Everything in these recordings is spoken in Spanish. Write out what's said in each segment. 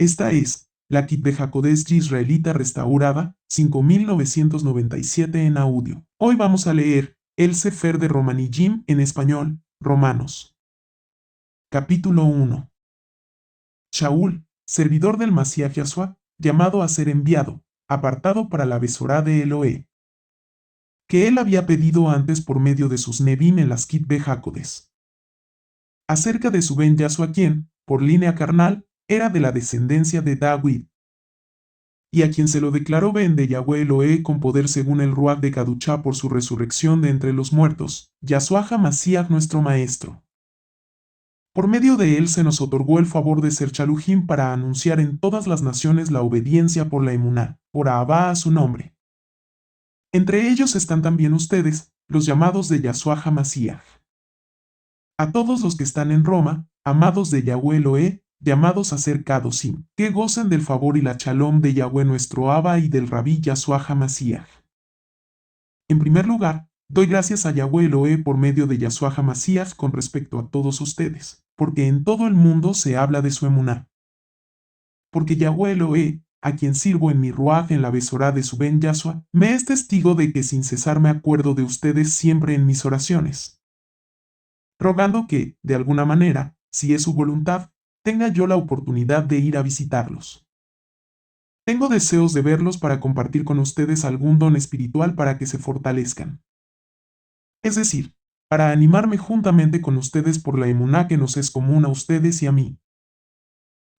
Esta es la Kitbe Hakodesh israelita restaurada, 5997 en audio. Hoy vamos a leer el Sefer de Romaniyim en español, Romanos. Capítulo 1. Shaul, servidor del Mashiach Yahshua, llamado a ser enviado, apartado para la Besorá de Eloé, que él había pedido antes por medio de sus Nebim en las Kitbe Hakodesh. Acerca de su Ben Yahshua quien, por línea carnal, era de la descendencia de David, y a quien se lo declaró Ben de Yahweh Eloé con poder según el Ruach de Kaduchá por su resurrección de entre los muertos, Yahshua HaMashiach nuestro Maestro. Por medio de él se nos otorgó el favor de ser Chalujín para anunciar en todas las naciones la obediencia por la emuná, por Ahabá a su nombre. Entre ellos están también ustedes, los llamados de Yahshua HaMashiach. A todos los que están en Roma, amados de Yahweh Eloé, llamados a ser Kadosim, que gocen del favor y la shalom de Yahweh nuestro Abba y del Rabí Yahshua HaMashiach. En primer lugar, doy gracias a Yahweh Eloé por medio de Yahshua HaMashiach con respecto a todos ustedes, porque en todo el mundo se habla de su emuná. Porque Yahweh Eloé, a quien sirvo en mi Ruach en la Besorá de su Ben Yahshua, me es testigo de que sin cesar me acuerdo de ustedes siempre en mis oraciones, rogando que, de alguna manera, si es su voluntad, tenga yo la oportunidad de ir a visitarlos. Tengo deseos de verlos para compartir con ustedes algún don espiritual para que se fortalezcan. Es decir, para animarme juntamente con ustedes por la emuná que nos es común a ustedes y a mí.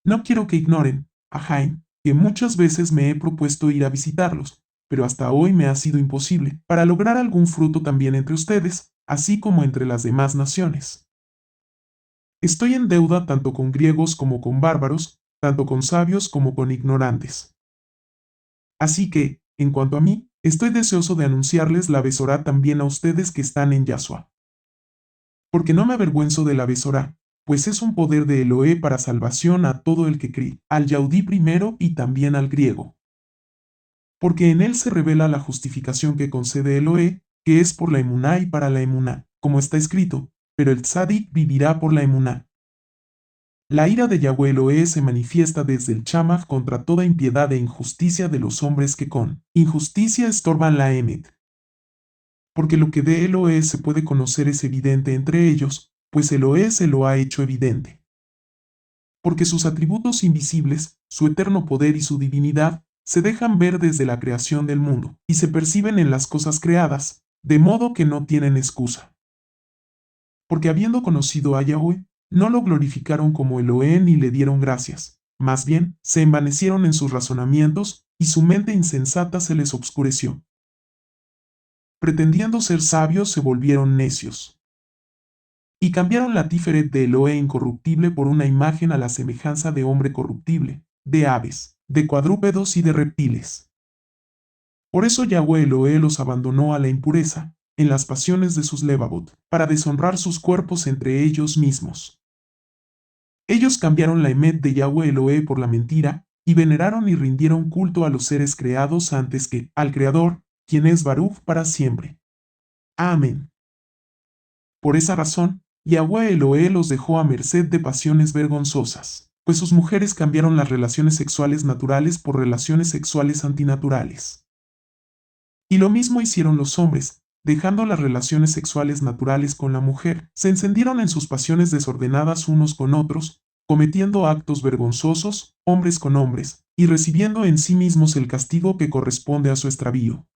No quiero que ignoren, Ahaim, que muchas veces me he propuesto ir a visitarlos, pero hasta hoy me ha sido imposible, para lograr algún fruto también entre ustedes, así como entre las demás naciones. Estoy en deuda tanto con griegos como con bárbaros, tanto con sabios como con ignorantes. Así que, en cuanto a mí, estoy deseoso de anunciarles la Besorá también a ustedes que están en Yahshua. Porque no me avergüenzo de la Besorá, pues es un poder de Eloé para salvación a todo el que cree, al Yaudí primero y también al griego. Porque en él se revela la justificación que concede Eloé, que es por la emuná y para la emuná, como está escrito, pero el tzadik vivirá por la emuná. La ira de Yahweh Eloé se manifiesta desde el Chamaj contra toda impiedad e injusticia de los hombres que con injusticia estorban la Emet. Porque lo que de Eloé se puede conocer es evidente entre ellos, pues Eloé se lo ha hecho evidente. Porque sus atributos invisibles, su eterno poder y su divinidad, se dejan ver desde la creación del mundo, y se perciben en las cosas creadas, de modo que no tienen excusa. Porque habiendo conocido a Yahweh, no lo glorificaron como Eloé ni le dieron gracias, más bien, se envanecieron en sus razonamientos, y su mente insensata se les obscureció. Pretendiendo ser sabios se volvieron necios. Y cambiaron la Tiferet de Eloé incorruptible por una imagen a la semejanza de hombre corruptible, de aves, de cuadrúpedos y de reptiles. Por eso Yahweh Eloé los abandonó a la impureza, en las pasiones de sus levavot, para deshonrar sus cuerpos entre ellos mismos. Ellos cambiaron la emet de Yahweh Eloé por la mentira, y veneraron y rindieron culto a los seres creados antes que al Creador, quien es Baruch para siempre. Amén. Por esa razón, Yahweh Eloé los dejó a merced de pasiones vergonzosas, pues sus mujeres cambiaron las relaciones sexuales naturales por relaciones sexuales antinaturales. Y lo mismo hicieron los hombres, dejando las relaciones sexuales naturales con la mujer, se encendieron en sus pasiones desordenadas unos con otros, cometiendo actos vergonzosos, hombres con hombres, y recibiendo en sí mismos el castigo que corresponde a su extravío.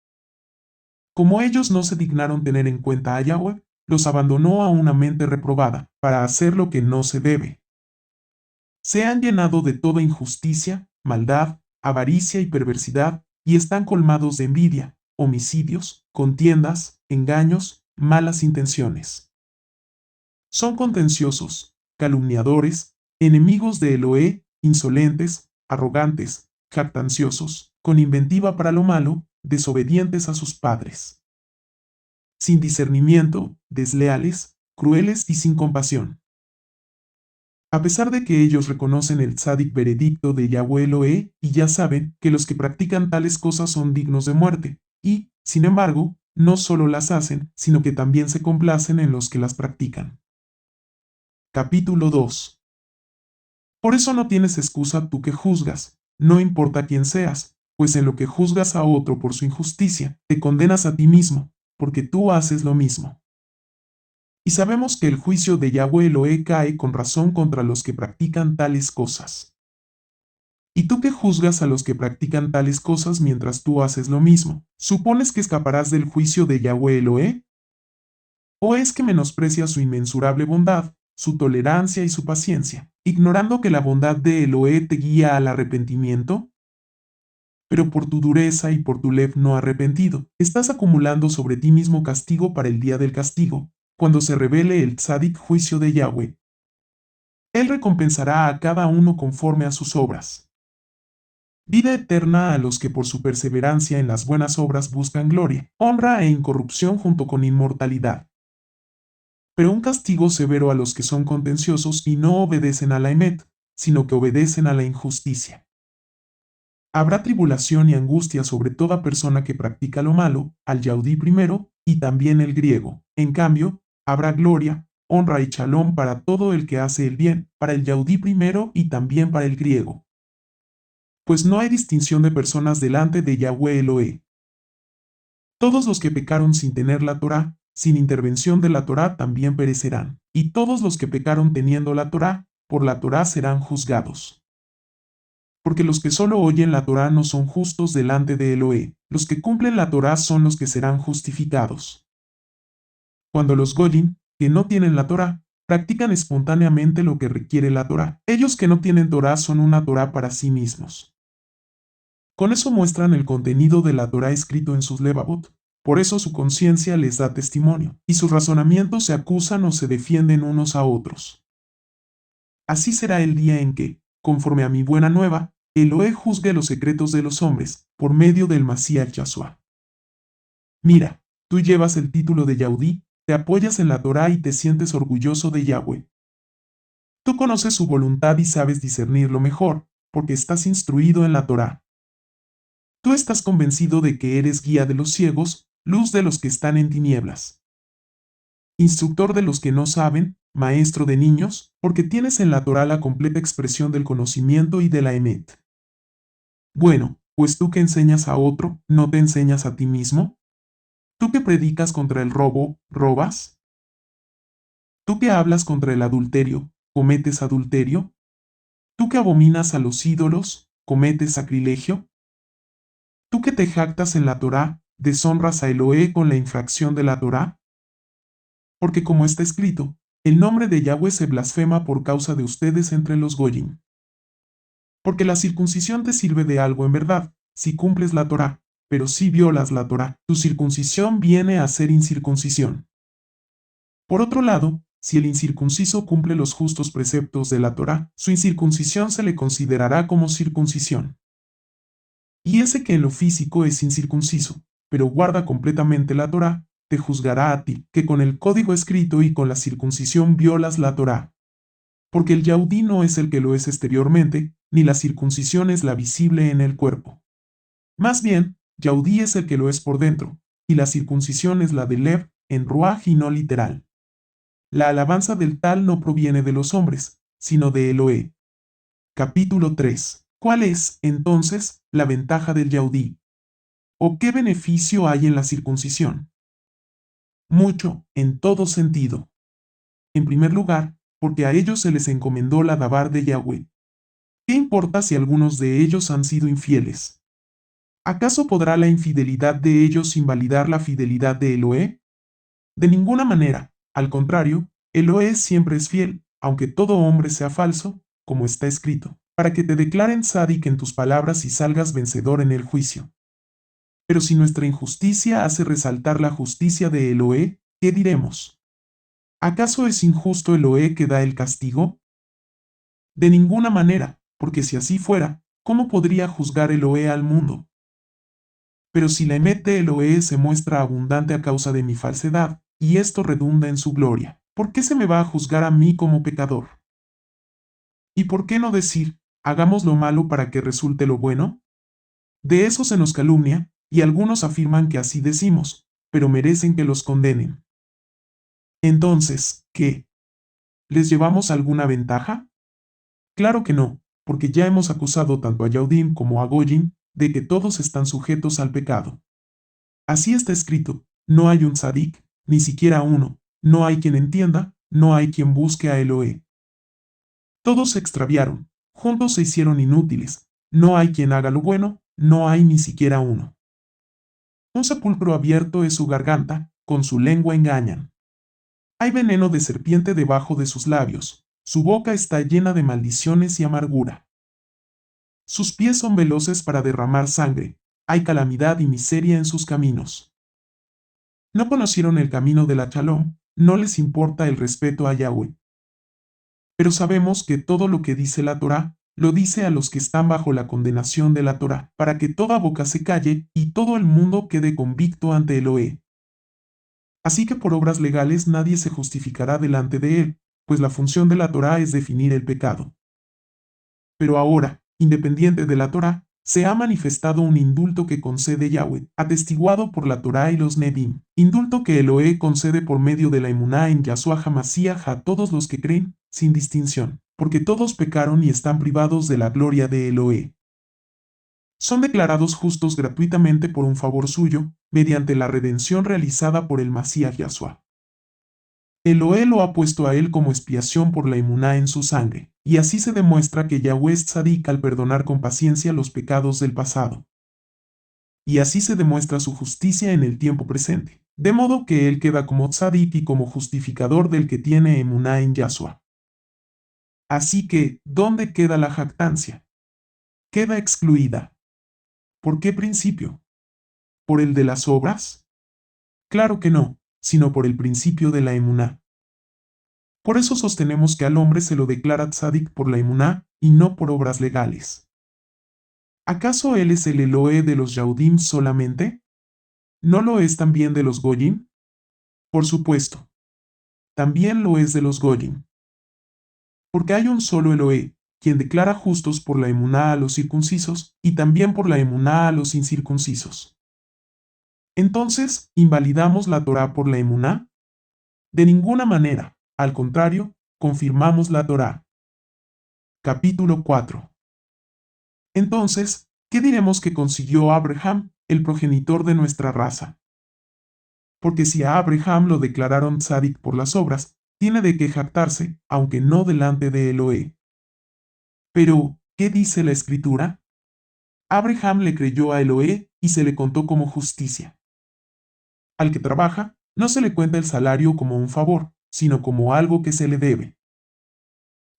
Como ellos no se dignaron tener en cuenta a Yahweh, los abandonó a una mente reprobada, para hacer lo que no se debe. Se han llenado de toda injusticia, maldad, avaricia y perversidad, y están colmados de envidia, homicidios, contiendas, engaños, malas intenciones. Son contenciosos, calumniadores, enemigos de Eloé, insolentes, arrogantes, jactanciosos, con inventiva para lo malo, desobedientes a sus padres. Sin discernimiento, desleales, crueles y sin compasión. A pesar de que ellos reconocen el tzadik veredicto de Yahweh Eloé y ya saben que los que practican tales cosas son dignos de muerte, y, sin embargo, no solo las hacen, sino que también se complacen en los que las practican. Capítulo 2. Por eso no tienes excusa tú que juzgas, no importa quién seas, pues en lo que juzgas a otro por su injusticia, te condenas a ti mismo, porque tú haces lo mismo. Y sabemos que el juicio de Yahweh Elohe cae con razón contra los que practican tales cosas. ¿Y tú que juzgas a los que practican tales cosas mientras tú haces lo mismo? ¿Supones que escaparás del juicio de Yahweh Elohe? ¿O es que menosprecias su inmensurable bondad, su tolerancia y su paciencia, ignorando que la bondad de Elohe te guía al arrepentimiento? Pero por tu dureza y por tu lev no arrepentido, estás acumulando sobre ti mismo castigo para el día del castigo, cuando se revele el tzadik juicio de Yahweh. Él recompensará a cada uno conforme a sus obras. Vida eterna a los que por su perseverancia en las buenas obras buscan gloria, honra e incorrupción junto con inmortalidad. Pero un castigo severo a los que son contenciosos y no obedecen a la emet, sino que obedecen a la injusticia. Habrá tribulación y angustia sobre toda persona que practica lo malo, al yaudí primero, y también el griego. En cambio, habrá gloria, honra y shalom para todo el que hace el bien, para el yaudí primero y también para el griego. Pues no hay distinción de personas delante de Yahweh Elohe. Todos los que pecaron sin tener la Torá, sin intervención de la Torá también perecerán, y todos los que pecaron teniendo la Torá, por la Torá serán juzgados. Porque los que solo oyen la Torá no son justos delante de Elohe, los que cumplen la Torá son los que serán justificados. Cuando los goyim, que no tienen la Torá, practican espontáneamente lo que requiere la Torá, ellos que no tienen Torá son una Torá para sí mismos. Con eso muestran el contenido de la Torá escrito en sus levavot. Por eso su conciencia les da testimonio, y sus razonamientos se acusan o se defienden unos a otros. Así será el día en que, conforme a mi buena nueva, Elohe juzgue los secretos de los hombres, por medio del Masíach Yahshua. Mira, tú llevas el título de Yaudí, te apoyas en la Torá y te sientes orgulloso de Yahweh. Tú conoces su voluntad y sabes discernirlo mejor, porque estás instruido en la Torá. Tú estás convencido de que eres guía de los ciegos, luz de los que están en tinieblas, instructor de los que no saben, maestro de niños, porque tienes en la Torá la completa expresión del conocimiento y de la emet. Bueno, pues tú que enseñas a otro, ¿no te enseñas a ti mismo? ¿Tú que predicas contra el robo, robas? ¿Tú que hablas contra el adulterio, cometes adulterio? ¿Tú que abominas a los ídolos, cometes sacrilegio? ¿Tú que te jactas en la Torá, deshonras a Elohe con la infracción de la Torá? Porque como está escrito, el nombre de Yahweh se blasfema por causa de ustedes entre los goyim. Porque la circuncisión te sirve de algo en verdad, si cumples la Torá, pero si violas la Torá, tu circuncisión viene a ser incircuncisión. Por otro lado, si el incircunciso cumple los justos preceptos de la Torá, su incircuncisión se le considerará como circuncisión. Y ese que en lo físico es incircunciso, pero guarda completamente la Torá, te juzgará a ti, que con el código escrito y con la circuncisión violas la Torá. Porque el yaudí no es el que lo es exteriormente, ni la circuncisión es la visible en el cuerpo. Más bien, yaudí es el que lo es por dentro, y la circuncisión es la de lev, en ruaj y no literal. La alabanza del tal no proviene de los hombres, sino de Elohe. Capítulo 3. ¿Cuál es, entonces, la ventaja del yaudí? ¿O qué beneficio hay en la circuncisión? Mucho, en todo sentido. En primer lugar, porque a ellos se les encomendó la dabar de Yahweh. ¿Qué importa si algunos de ellos han sido infieles? ¿Acaso podrá la infidelidad de ellos invalidar la fidelidad de Elohe? De ninguna manera, al contrario, Elohe siempre es fiel, aunque todo hombre sea falso, como está escrito, para que te declaren sádic en tus palabras y salgas vencedor en el juicio. Pero si nuestra injusticia hace resaltar la justicia de Elohe, ¿qué diremos? ¿Acaso es injusto Elohe que da el castigo? De ninguna manera, porque si así fuera, ¿cómo podría juzgar Elohe al mundo? Pero si la emet de Elohe se muestra abundante a causa de mi falsedad, y esto redunda en su gloria, ¿por qué se me va a juzgar a mí como pecador? ¿Y por qué no decir, hagamos lo malo para que resulte lo bueno? De eso se nos calumnia, y algunos afirman que así decimos, pero merecen que los condenen. Entonces, ¿qué? ¿Les llevamos alguna ventaja? Claro que no, porque ya hemos acusado tanto a Yaudim como a Goyim de que todos están sujetos al pecado. Así está escrito, no hay un tzadik, ni siquiera uno, no hay quien entienda, no hay quien busque a Eloé. Todos se extraviaron, juntos se hicieron inútiles, no hay quien haga lo bueno, no hay ni siquiera uno. Un sepulcro abierto es su garganta, con su lengua engañan. Hay veneno de serpiente debajo de sus labios, su boca está llena de maldiciones y amargura. Sus pies son veloces para derramar sangre, hay calamidad y miseria en sus caminos. No conocieron el camino de la Shalom, no les importa el respeto a Yahweh. Pero sabemos que todo lo que dice la Torá, lo dice a los que están bajo la condenación de la Torá, para que toda boca se calle y todo el mundo quede convicto ante Eloé. Así que por obras legales nadie se justificará delante de él, pues la función de la Torá es definir el pecado. Pero ahora, independiente de la Torá, se ha manifestado un indulto que concede Yahweh, atestiguado por la Torá y los Nebim, indulto que Eloé concede por medio de la emuná en Yahshua HaMashiach a todos los que creen, sin distinción, porque todos pecaron y están privados de la gloria de Eloé. Son declarados justos gratuitamente por un favor suyo, mediante la redención realizada por el Masías Yahshua. Eloé lo ha puesto a él como expiación por la emuná en su sangre, y así se demuestra que Yahweh es tzadik al perdonar con paciencia los pecados del pasado. Y así se demuestra su justicia en el tiempo presente, de modo que él queda como tzadik y como justificador del que tiene emuná en Yahshua. Así que, ¿dónde queda la jactancia? Queda excluida. ¿Por qué principio? ¿Por el de las obras? Claro que no, sino por el principio de la emuná. Por eso sostenemos que al hombre se lo declara tzadik por la emuná y no por obras legales. ¿Acaso él es el Eloé de los Yahudim solamente? ¿No lo es también de los Goyim? Por supuesto, también lo es de los Goyim. Porque hay un solo Eloé, quien declara justos por la emuná a los circuncisos y también por la emuná a los incircuncisos. Entonces, ¿invalidamos la Torá por la emuná? De ninguna manera, al contrario, confirmamos la Torá. Capítulo 4. Entonces, ¿qué diremos que consiguió Abraham, el progenitor de nuestra raza? Porque si a Abraham lo declararon tzadik por las obras, tiene de qué jactarse, aunque no delante de Eloé. Pero, ¿qué dice la Escritura? Abraham le creyó a Eloé y se le contó como justicia. Al que trabaja, no se le cuenta el salario como un favor, sino como algo que se le debe.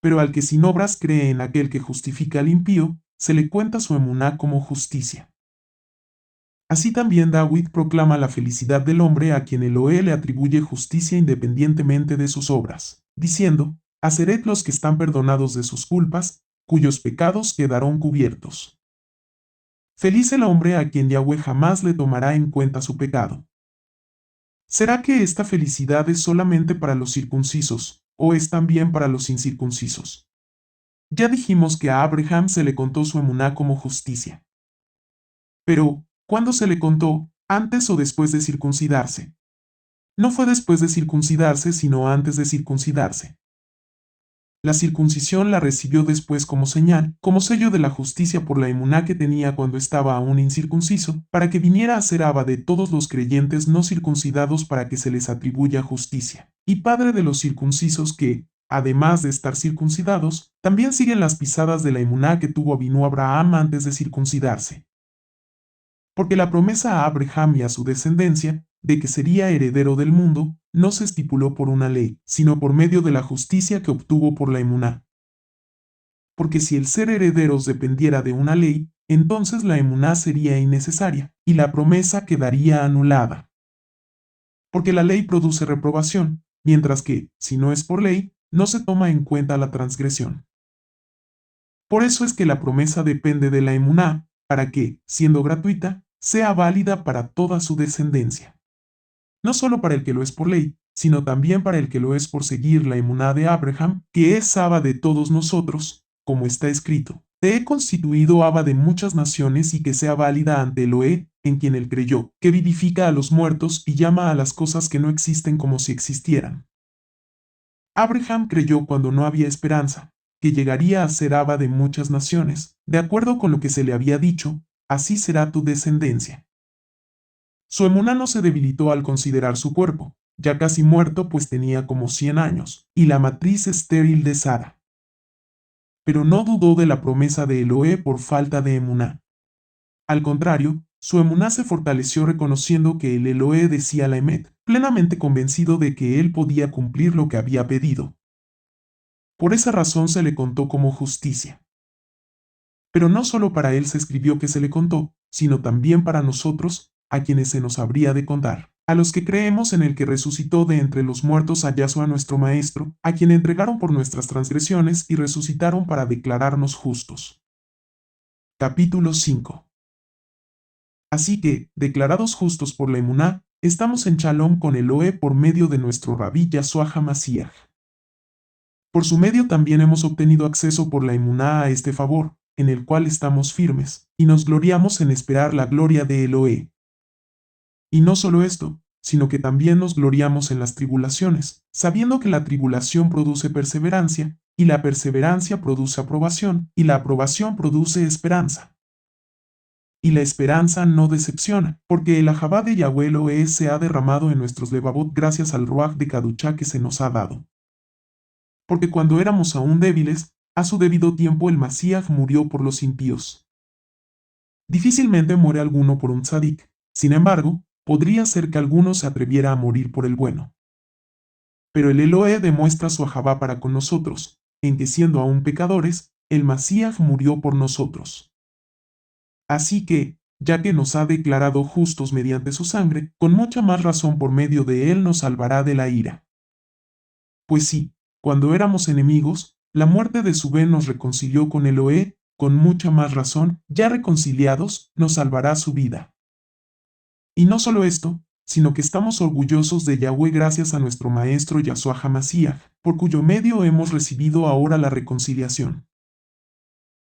Pero al que sin obras cree en aquel que justifica al impío, se le cuenta su emuná como justicia. Así también David proclama la felicidad del hombre a quien Eloé le atribuye justicia independientemente de sus obras, diciendo, Haced los que están perdonados de sus culpas, cuyos pecados quedarán cubiertos. Feliz el hombre a quien Yahweh jamás le tomará en cuenta su pecado. ¿Será que esta felicidad es solamente para los circuncisos, o es también para los incircuncisos? Ya dijimos que a Abraham se le contó su emuná como justicia. Pero, ¿cuándo se le contó? ¿Antes o después de circuncidarse? No fue después de circuncidarse, sino antes de circuncidarse. La circuncisión la recibió después como señal, como sello de la justicia por la emuná que tenía cuando estaba aún incircunciso, para que viniera a ser abba de todos los creyentes no circuncidados para que se les atribuya justicia, y padre de los circuncisos que, además de estar circuncidados, también siguen las pisadas de la emuná que tuvo Abinú Abraham antes de circuncidarse. Porque la promesa a Abraham y a su descendencia, de que sería heredero del mundo, no se estipuló por una ley, sino por medio de la justicia que obtuvo por la emuná. Porque si el ser herederos dependiera de una ley, entonces la emuná sería innecesaria, y la promesa quedaría anulada. Porque la ley produce reprobación, mientras que, si no es por ley, no se toma en cuenta la transgresión. Por eso es que la promesa depende de la emuná, para que, siendo gratuita, sea válida para toda su descendencia. No solo para el que lo es por ley, sino también para el que lo es por seguir la emuná de Abraham, que es abba de todos nosotros, como está escrito. Te he constituido abba de muchas naciones y que sea válida ante Eloé, en quien él creyó, que vivifica a los muertos y llama a las cosas que no existen como si existieran. Abraham creyó cuando no había esperanza, que llegaría a ser Abba de muchas naciones. De acuerdo con lo que se le había dicho, así será tu descendencia. Su emuná no se debilitó al considerar su cuerpo, ya casi muerto pues tenía como 100 años, y la matriz estéril de Sara. Pero no dudó de la promesa de Eloé por falta de emuná. Al contrario, su emuná se fortaleció reconociendo que el Eloé decía la Emet, plenamente convencido de que él podía cumplir lo que había pedido. Por esa razón se le contó como justicia. Pero no solo para él se escribió que se le contó, sino también para nosotros, a quienes se nos habría de contar, a los que creemos en el que resucitó de entre los muertos a Yahshua nuestro Maestro, a quien entregaron por nuestras transgresiones y resucitaron para declararnos justos. Capítulo 5. Así que, declarados justos por la emuná, estamos en Shalom con Eloé por medio de nuestro Rabí Yahshua HaMashiach. Por su medio también hemos obtenido acceso por la emuná a este favor, en el cual estamos firmes, y nos gloriamos en esperar la gloria de Eloé. Y no solo esto, sino que también nos gloriamos en las tribulaciones, sabiendo que la tribulación produce perseverancia, y la perseverancia produce aprobación, y la aprobación produce esperanza. Y la esperanza no decepciona, porque el Ahabá de Yahweh Eloé se ha derramado en nuestros levavot gracias al Ruach de Kaduchá que se nos ha dado. Porque cuando éramos aún débiles, a su debido tiempo el Masíach murió por los impíos. Difícilmente muere alguno por un tzadik, sin embargo, podría ser que alguno se atreviera a morir por el bueno. Pero el Eloé demuestra su ajabá para con nosotros, en que siendo aún pecadores, el Masíach murió por nosotros. Así que, ya que nos ha declarado justos mediante su sangre, con mucha más razón por medio de él nos salvará de la ira. Pues sí, cuando éramos enemigos, la muerte de su Ben nos reconcilió con Eloé, con mucha más razón, ya reconciliados, nos salvará su vida. Y no solo esto, sino que estamos orgullosos de Yahweh gracias a nuestro Maestro Yahshua HaMashiach, por cuyo medio hemos recibido ahora la reconciliación.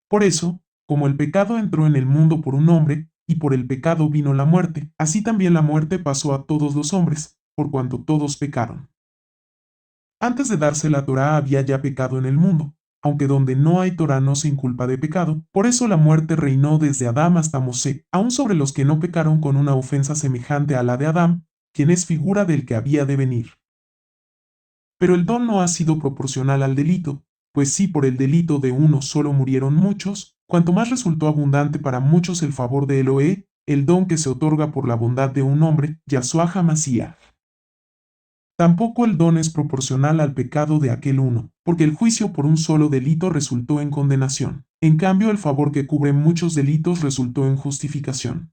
Por eso, como el pecado entró en el mundo por un hombre, y por el pecado vino la muerte, así también la muerte pasó a todos los hombres, por cuanto todos pecaron. Antes de darse la Torá había ya pecado en el mundo, aunque donde no hay Torá no se inculpa de pecado, por eso la muerte reinó desde Adán hasta Mosé, aun sobre los que no pecaron con una ofensa semejante a la de Adán, quien es figura del que había de venir. Pero el don no ha sido proporcional al delito, pues si por el delito de uno solo murieron muchos, cuanto más resultó abundante para muchos el favor de Eloé, el don que se otorga por la bondad de un hombre, Yahshua HaMashiach. Tampoco el don es proporcional al pecado de aquel uno, porque el juicio por un solo delito resultó en condenación. En cambio, el favor que cubre muchos delitos resultó en justificación.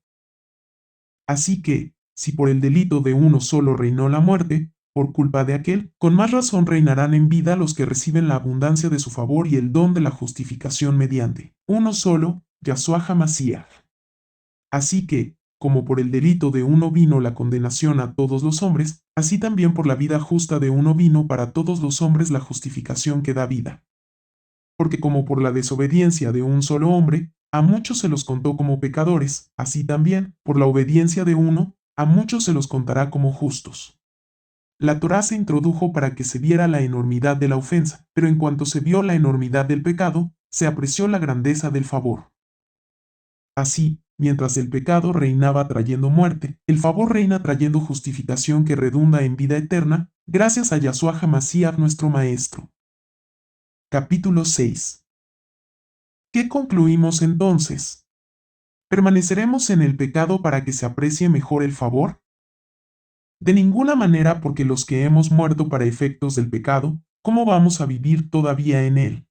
Así que, si por el delito de uno solo reinó la muerte, por culpa de aquel, con más razón reinarán en vida los que reciben la abundancia de su favor y el don de la justificación mediante uno solo, Yahshua HaMashiach. Así que, como por el delito de uno vino la condenación a todos los hombres, así también por la vida justa de uno vino para todos los hombres la justificación que da vida. Porque como por la desobediencia de un solo hombre, a muchos se los contó como pecadores, así también, por la obediencia de uno, a muchos se los contará como justos. La Torá se introdujo para que se viera la enormidad de la ofensa, pero en cuanto se vio la enormidad del pecado, se apreció la grandeza del favor. Así, mientras el pecado reinaba trayendo muerte, el favor reina trayendo justificación que redunda en vida eterna, gracias a Yahshua HaMashiach nuestro Maestro. Capítulo 6. ¿Qué concluimos entonces? ¿Permaneceremos en el pecado para que se aprecie mejor el favor? De ninguna manera, porque los que hemos muerto para efectos del pecado, ¿cómo vamos a vivir todavía en él?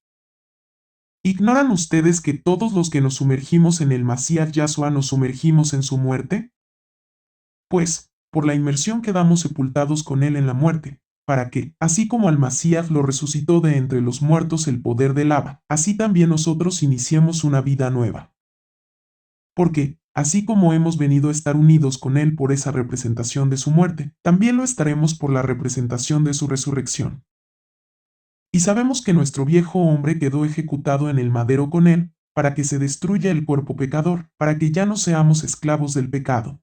¿Ignoran ustedes que todos los que nos sumergimos en el Masíach Yahshua nos sumergimos en su muerte? Pues, por la inmersión quedamos sepultados con él en la muerte, para que, así como al Masíach lo resucitó de entre los muertos el poder del Abba, así también nosotros iniciemos una vida nueva. Porque, así como hemos venido a estar unidos con él por esa representación de su muerte, también lo estaremos por la representación de su resurrección. Y sabemos que nuestro viejo hombre quedó ejecutado en el madero con él, para que se destruya el cuerpo pecador, para que ya no seamos esclavos del pecado.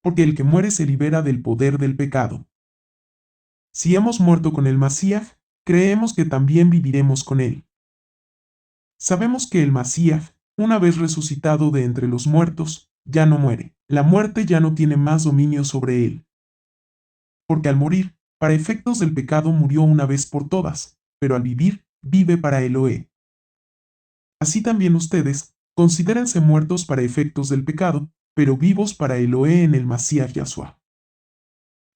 Porque el que muere se libera del poder del pecado. Si hemos muerto con el Masíach, creemos que también viviremos con Él. Sabemos que el Masías, una vez resucitado de entre los muertos, ya no muere. La muerte ya no tiene más dominio sobre Él. Porque al morir, para efectos del pecado murió una vez por todas, pero al vivir, vive para Eloé. Así también ustedes, considérense muertos para efectos del pecado, pero vivos para Eloé en el Masías Yahshua.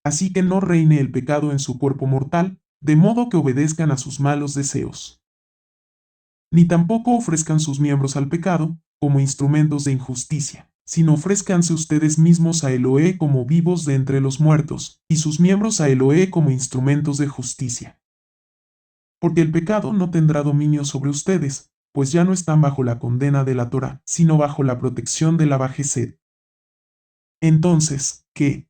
Así que no reine el pecado en su cuerpo mortal, de modo que obedezcan a sus malos deseos. Ni tampoco ofrezcan sus miembros al pecado, como instrumentos de injusticia, sino ofrézcanse ustedes mismos a Eloé como vivos de entre los muertos, y sus miembros a Eloé como instrumentos de justicia. Porque el pecado no tendrá dominio sobre ustedes, pues ya no están bajo la condena de la Torá, sino bajo la protección de la Bajezed. Entonces, ¿qué?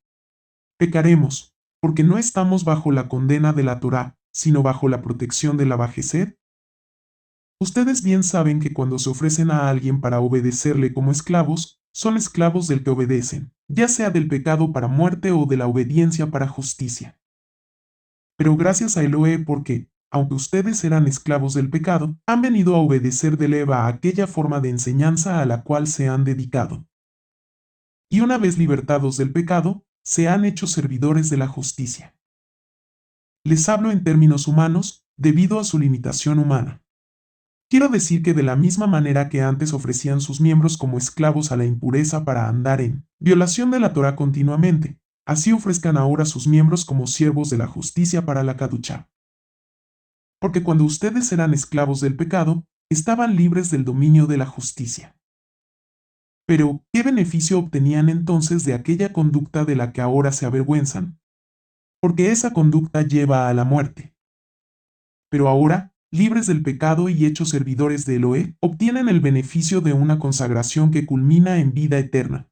Pecaremos, porque no estamos bajo la condena de la Torá, sino bajo la protección de la Bajezed. Ustedes bien saben que cuando se ofrecen a alguien para obedecerle como esclavos, son esclavos del que obedecen, ya sea del pecado para muerte o de la obediencia para justicia. Pero gracias a Eloé porque, aunque ustedes eran esclavos del pecado, han venido a obedecer de leva a aquella forma de enseñanza a la cual se han dedicado. Y una vez libertados del pecado, se han hecho servidores de la justicia. Les hablo en términos humanos, debido a su limitación humana. Quiero decir que de la misma manera que antes ofrecían sus miembros como esclavos a la impureza para andar en violación de la Torá continuamente, así ofrezcan ahora sus miembros como siervos de la justicia para la Kaduchá. Porque cuando ustedes eran esclavos del pecado, estaban libres del dominio de la justicia. Pero, ¿qué beneficio obtenían entonces de aquella conducta de la que ahora se avergüenzan? Porque esa conducta lleva a la muerte. Pero ahora, libres del pecado y hechos servidores de Eloé, obtienen el beneficio de una consagración que culmina en vida eterna.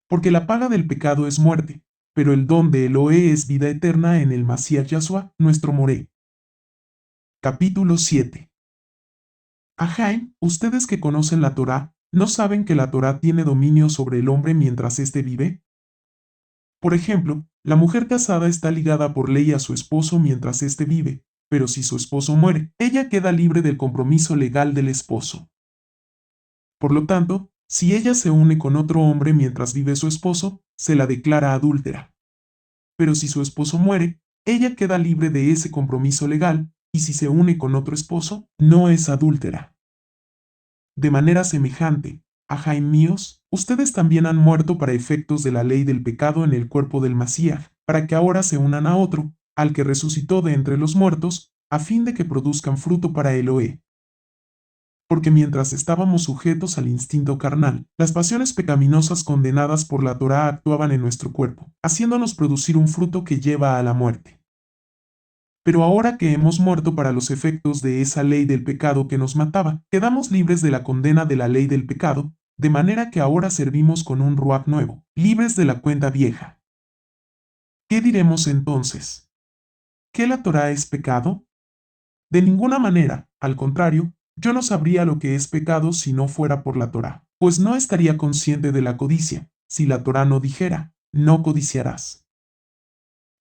Porque la paga del pecado es muerte, pero el don de Eloé es vida eterna en el Masías Yahshua, nuestro Moré. Capítulo 7. Ajaim, ustedes que conocen la Torá, ¿no saben que la Torá tiene dominio sobre el hombre mientras éste vive? Por ejemplo, la mujer casada está ligada por ley a su esposo mientras éste vive, pero si su esposo muere, ella queda libre del compromiso legal del esposo. Por lo tanto, si ella se une con otro hombre mientras vive su esposo, se la declara adúltera. Pero si su esposo muere, ella queda libre de ese compromiso legal, y si se une con otro esposo, no es adúltera. De manera semejante, ajaim míos, ustedes también han muerto para efectos de la ley del pecado en el cuerpo del Masías, para que ahora se unan a otro, al que resucitó de entre los muertos, a fin de que produzcan fruto para Eloé. Porque mientras estábamos sujetos al instinto carnal, las pasiones pecaminosas condenadas por la Torá actuaban en nuestro cuerpo, haciéndonos producir un fruto que lleva a la muerte. Pero ahora que hemos muerto para los efectos de esa ley del pecado que nos mataba, quedamos libres de la condena de la ley del pecado, de manera que ahora servimos con un ruach nuevo, libres de la cuenta vieja. ¿Qué diremos entonces? ¿Que la Torá es pecado? De ninguna manera, al contrario, yo no sabría lo que es pecado si no fuera por la Torá, pues no estaría consciente de la codicia, si la Torá no dijera, no codiciarás.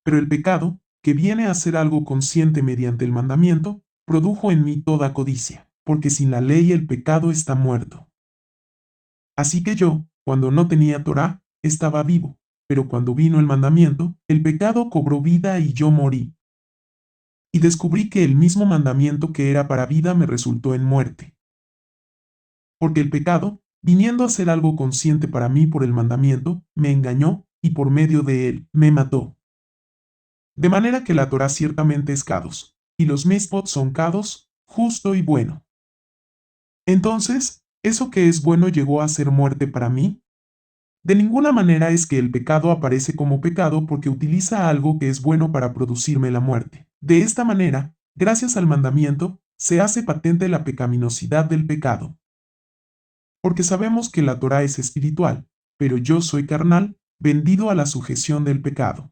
Pero el pecado, que viene a ser algo consciente mediante el mandamiento, produjo en mí toda codicia, porque sin la ley el pecado está muerto. Así que yo, cuando no tenía Torá, estaba vivo, pero cuando vino el mandamiento, el pecado cobró vida y yo morí. Y descubrí que el mismo mandamiento que era para vida me resultó en muerte. Porque el pecado, viniendo a ser algo consciente para mí por el mandamiento, me engañó y por medio de él me mató. De manera que la Torá ciertamente es kados, y los mitzvot son kados, justo y bueno. Entonces, ¿eso que es bueno llegó a ser muerte para mí? De ninguna manera es que el pecado aparece como pecado porque utiliza algo que es bueno para producirme la muerte. De esta manera, gracias al mandamiento, se hace patente la pecaminosidad del pecado. Porque sabemos que la Torá es espiritual, pero yo soy carnal, vendido a la sujeción del pecado.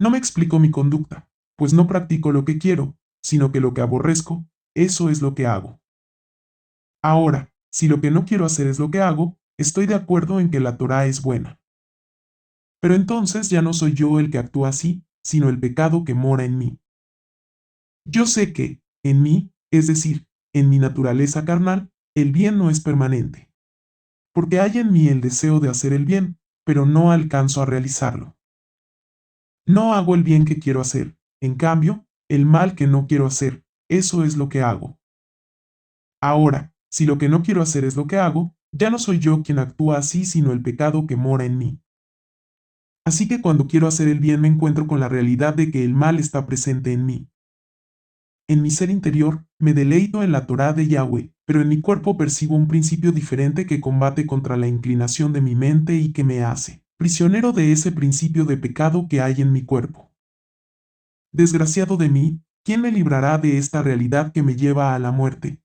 No me explico mi conducta, pues no practico lo que quiero, sino que lo que aborrezco, eso es lo que hago. Ahora, si lo que no quiero hacer es lo que hago, estoy de acuerdo en que la Torá es buena. Pero entonces ya no soy yo el que actúa así, sino el pecado que mora en mí. Yo sé que, en mí, es decir, en mi naturaleza carnal, el bien no es permanente. Porque hay en mí el deseo de hacer el bien, pero no alcanzo a realizarlo. No hago el bien que quiero hacer, en cambio, el mal que no quiero hacer, eso es lo que hago. Ahora, si lo que no quiero hacer es lo que hago, ya no soy yo quien actúa así, sino el pecado que mora en mí. Así que cuando quiero hacer el bien me encuentro con la realidad de que el mal está presente en mí. En mi ser interior me deleito en la Torá de Yahweh, pero en mi cuerpo percibo un principio diferente que combate contra la inclinación de mi mente y que me hace prisionero de ese principio de pecado que hay en mi cuerpo. Desgraciado de mí, ¿quién me librará de esta realidad que me lleva a la muerte?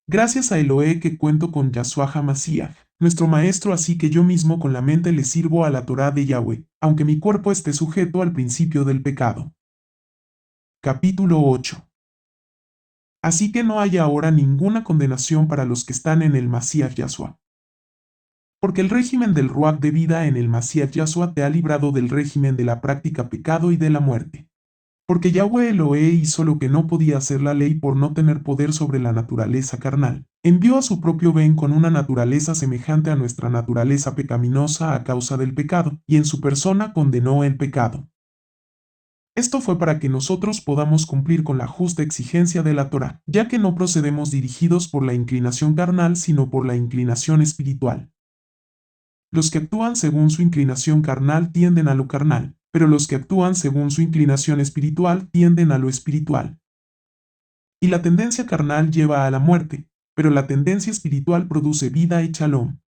Gracias a Eloé que cuento con Yahshua HaMashiach, nuestro maestro, así que yo mismo con la mente le sirvo a la Torá de Yahweh, aunque mi cuerpo esté sujeto al principio del pecado. Capítulo 8. Así que no hay ahora ninguna condenación para los que están en el Mashiach Yahshua. Porque el régimen del Ruach de vida en el Mashiach Yahshua te ha librado del régimen de la práctica pecado y de la muerte. Porque Yahweh Eloé hizo lo que no podía hacer la ley por no tener poder sobre la naturaleza carnal. Envió a su propio Ben con una naturaleza semejante a nuestra naturaleza pecaminosa a causa del pecado, y en su persona condenó el pecado. Esto fue para que nosotros podamos cumplir con la justa exigencia de la Torá, ya que no procedemos dirigidos por la inclinación carnal, sino por la inclinación espiritual. Los que actúan según su inclinación carnal tienden a lo carnal, pero los que actúan según su inclinación espiritual tienden a lo espiritual. Y la tendencia carnal lleva a la muerte, pero la tendencia espiritual produce vida y shalom.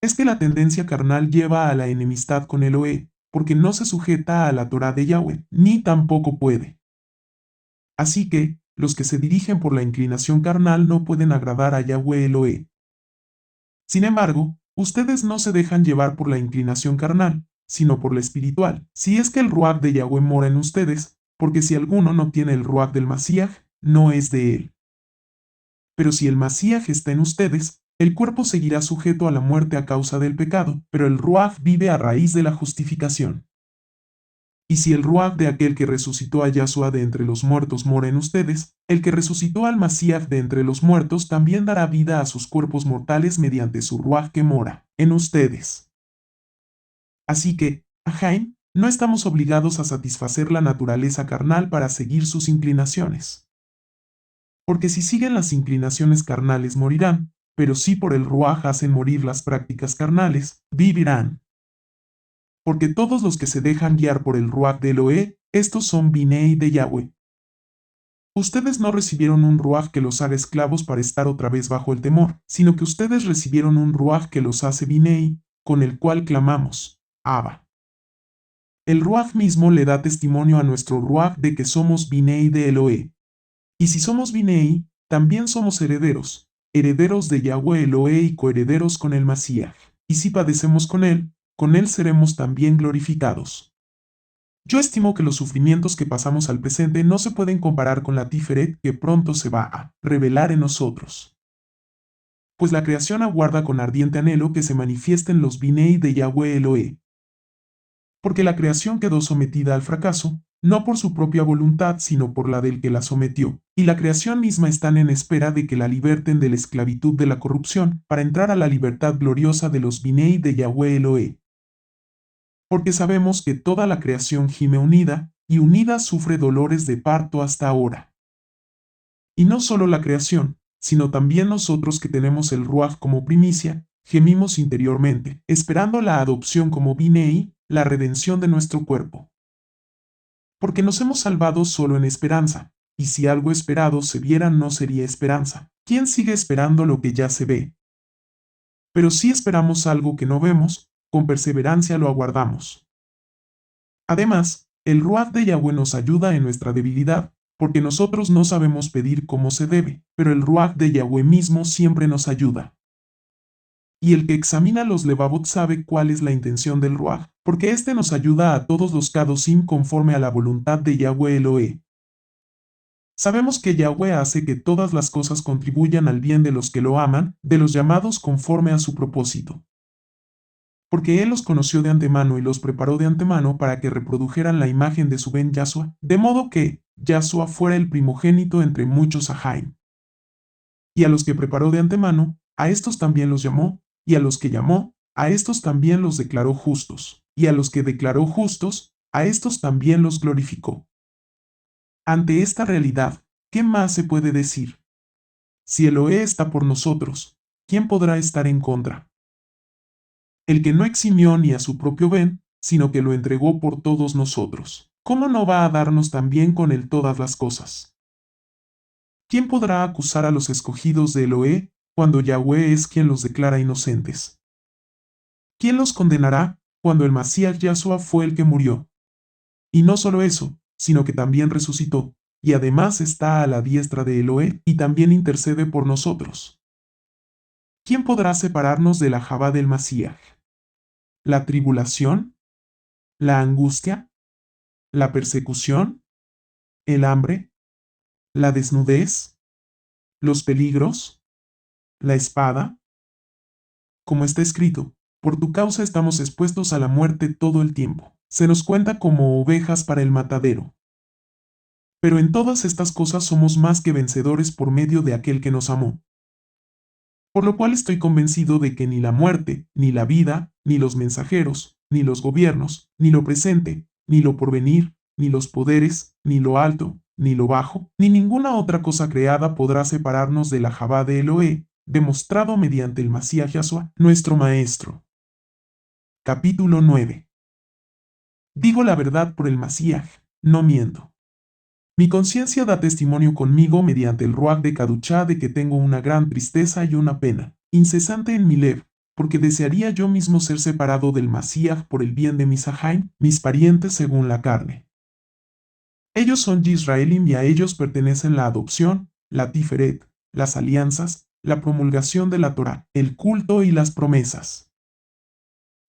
Es que la tendencia carnal lleva a la enemistad con Eloé, porque no se sujeta a la Torá de Yahweh, ni tampoco puede. Así que, los que se dirigen por la inclinación carnal no pueden agradar a Yahweh Eloé. Sin embargo, ustedes no se dejan llevar por la inclinación carnal, sino por la espiritual, si es que el Ruach de Yahweh mora en ustedes, porque si alguno no tiene el Ruach del Mashiach, no es de él. Pero si el Mashiach está en ustedes, el cuerpo seguirá sujeto a la muerte a causa del pecado, pero el Ruach vive a raíz de la justificación. Y si el Ruach de aquel que resucitó a Yahshua de entre los muertos mora en ustedes, el que resucitó al Mashiach de entre los muertos también dará vida a sus cuerpos mortales mediante su Ruach que mora en ustedes. Así que, Ahaim, no estamos obligados a satisfacer la naturaleza carnal para seguir sus inclinaciones. Porque si siguen las inclinaciones carnales morirán, pero si por el Ruach hacen morir las prácticas carnales, vivirán. Porque todos los que se dejan guiar por el Ruach de Eloé, estos son Binei de Yahweh. Ustedes no recibieron un Ruach que los haga esclavos para estar otra vez bajo el temor, sino que ustedes recibieron un Ruach que los hace Binei, con el cual clamamos, Abba. El Ruach mismo le da testimonio a nuestro Ruach de que somos Binei de Eloé. Y si somos Binei, también somos herederos, herederos de Yahweh Eloé y coherederos con el Mashiach. Y si padecemos con él seremos también glorificados. Yo estimo que los sufrimientos que pasamos al presente no se pueden comparar con la Tiferet que pronto se va a revelar en nosotros. Pues la creación aguarda con ardiente anhelo que se manifiesten los Binei de Yahweh Eloé. Porque la creación quedó sometida al fracaso, no por su propia voluntad, sino por la del que la sometió, y la creación misma están en espera de que la liberten de la esclavitud de la corrupción, para entrar a la libertad gloriosa de los Binei de Yahweh Eloé. Porque sabemos que toda la creación gime unida, y unida sufre dolores de parto hasta ahora. Y no solo la creación, sino también nosotros que tenemos el Ruach como primicia, gemimos interiormente, esperando la adopción como Binei, la redención de nuestro cuerpo. Porque nos hemos salvado solo en esperanza, y si algo esperado se viera no sería esperanza. ¿Quién sigue esperando lo que ya se ve? Pero si esperamos algo que no vemos, con perseverancia lo aguardamos. Además, el Ruach de Yahweh nos ayuda en nuestra debilidad, porque nosotros no sabemos pedir como se debe, pero el Ruach de Yahweh mismo siempre nos ayuda. Y el que examina los levavot sabe cuál es la intención del Ruach, porque éste nos ayuda a todos los Kadosim conforme a la voluntad de Yahweh Eloé. Sabemos que Yahweh hace que todas las cosas contribuyan al bien de los que lo aman, de los llamados conforme a su propósito. porque él los conoció de antemano y los preparó de antemano para que reprodujeran la imagen de su ben Yahshua, de modo que Yahshua fuera el primogénito entre muchos Ahaim. Y a los que preparó de antemano, a estos también los llamó, y a los que llamó, a estos también los declaró justos, y a los que declaró justos, a estos también los glorificó. Ante esta realidad, ¿qué más se puede decir? Si Eloé está por nosotros, ¿quién podrá estar en contra? El que no eximió ni a su propio ben, sino que lo entregó por todos nosotros, ¿cómo no va a darnos también con él todas las cosas? ¿Quién podrá acusar a los escogidos de Eloé cuando Yahweh es quien los declara inocentes? ¿Quién los condenará cuando el Masías Yahshua fue el que murió? Y no solo eso, sino que también resucitó, y además está a la diestra de Eloé y también intercede por nosotros. ¿Quién podrá separarnos de la Jabá del Masías? ¿La tribulación? ¿La angustia? ¿La persecución? ¿El hambre? ¿La desnudez? ¿Los peligros? ¿La espada? Como está escrito, por tu causa estamos expuestos a la muerte todo el tiempo. Se nos cuenta como ovejas para el matadero. Pero en todas estas cosas somos más que vencedores por medio de aquel que nos amó. Por lo cual estoy convencido de que ni la muerte, ni la vida, ni los mensajeros, ni los gobiernos, ni lo presente, ni lo porvenir, ni los poderes, ni lo alto, ni lo bajo, ni ninguna otra cosa creada podrá separarnos de la Jabá de Eloé, demostrado mediante el Masías Yahshua, nuestro Maestro. Capítulo 9. Digo la verdad por el Masías, no miento. Mi conciencia da testimonio conmigo mediante el Ruach de Caduchá de que tengo una gran tristeza y una pena, incesante en mi lev, porque desearía yo mismo ser separado del Masías por el bien de mis Ahaim, mis parientes según la carne. Ellos son Yisraelim y a ellos pertenecen la adopción, la Tiferet, las alianzas, la promulgación de la Torá, el culto y las promesas.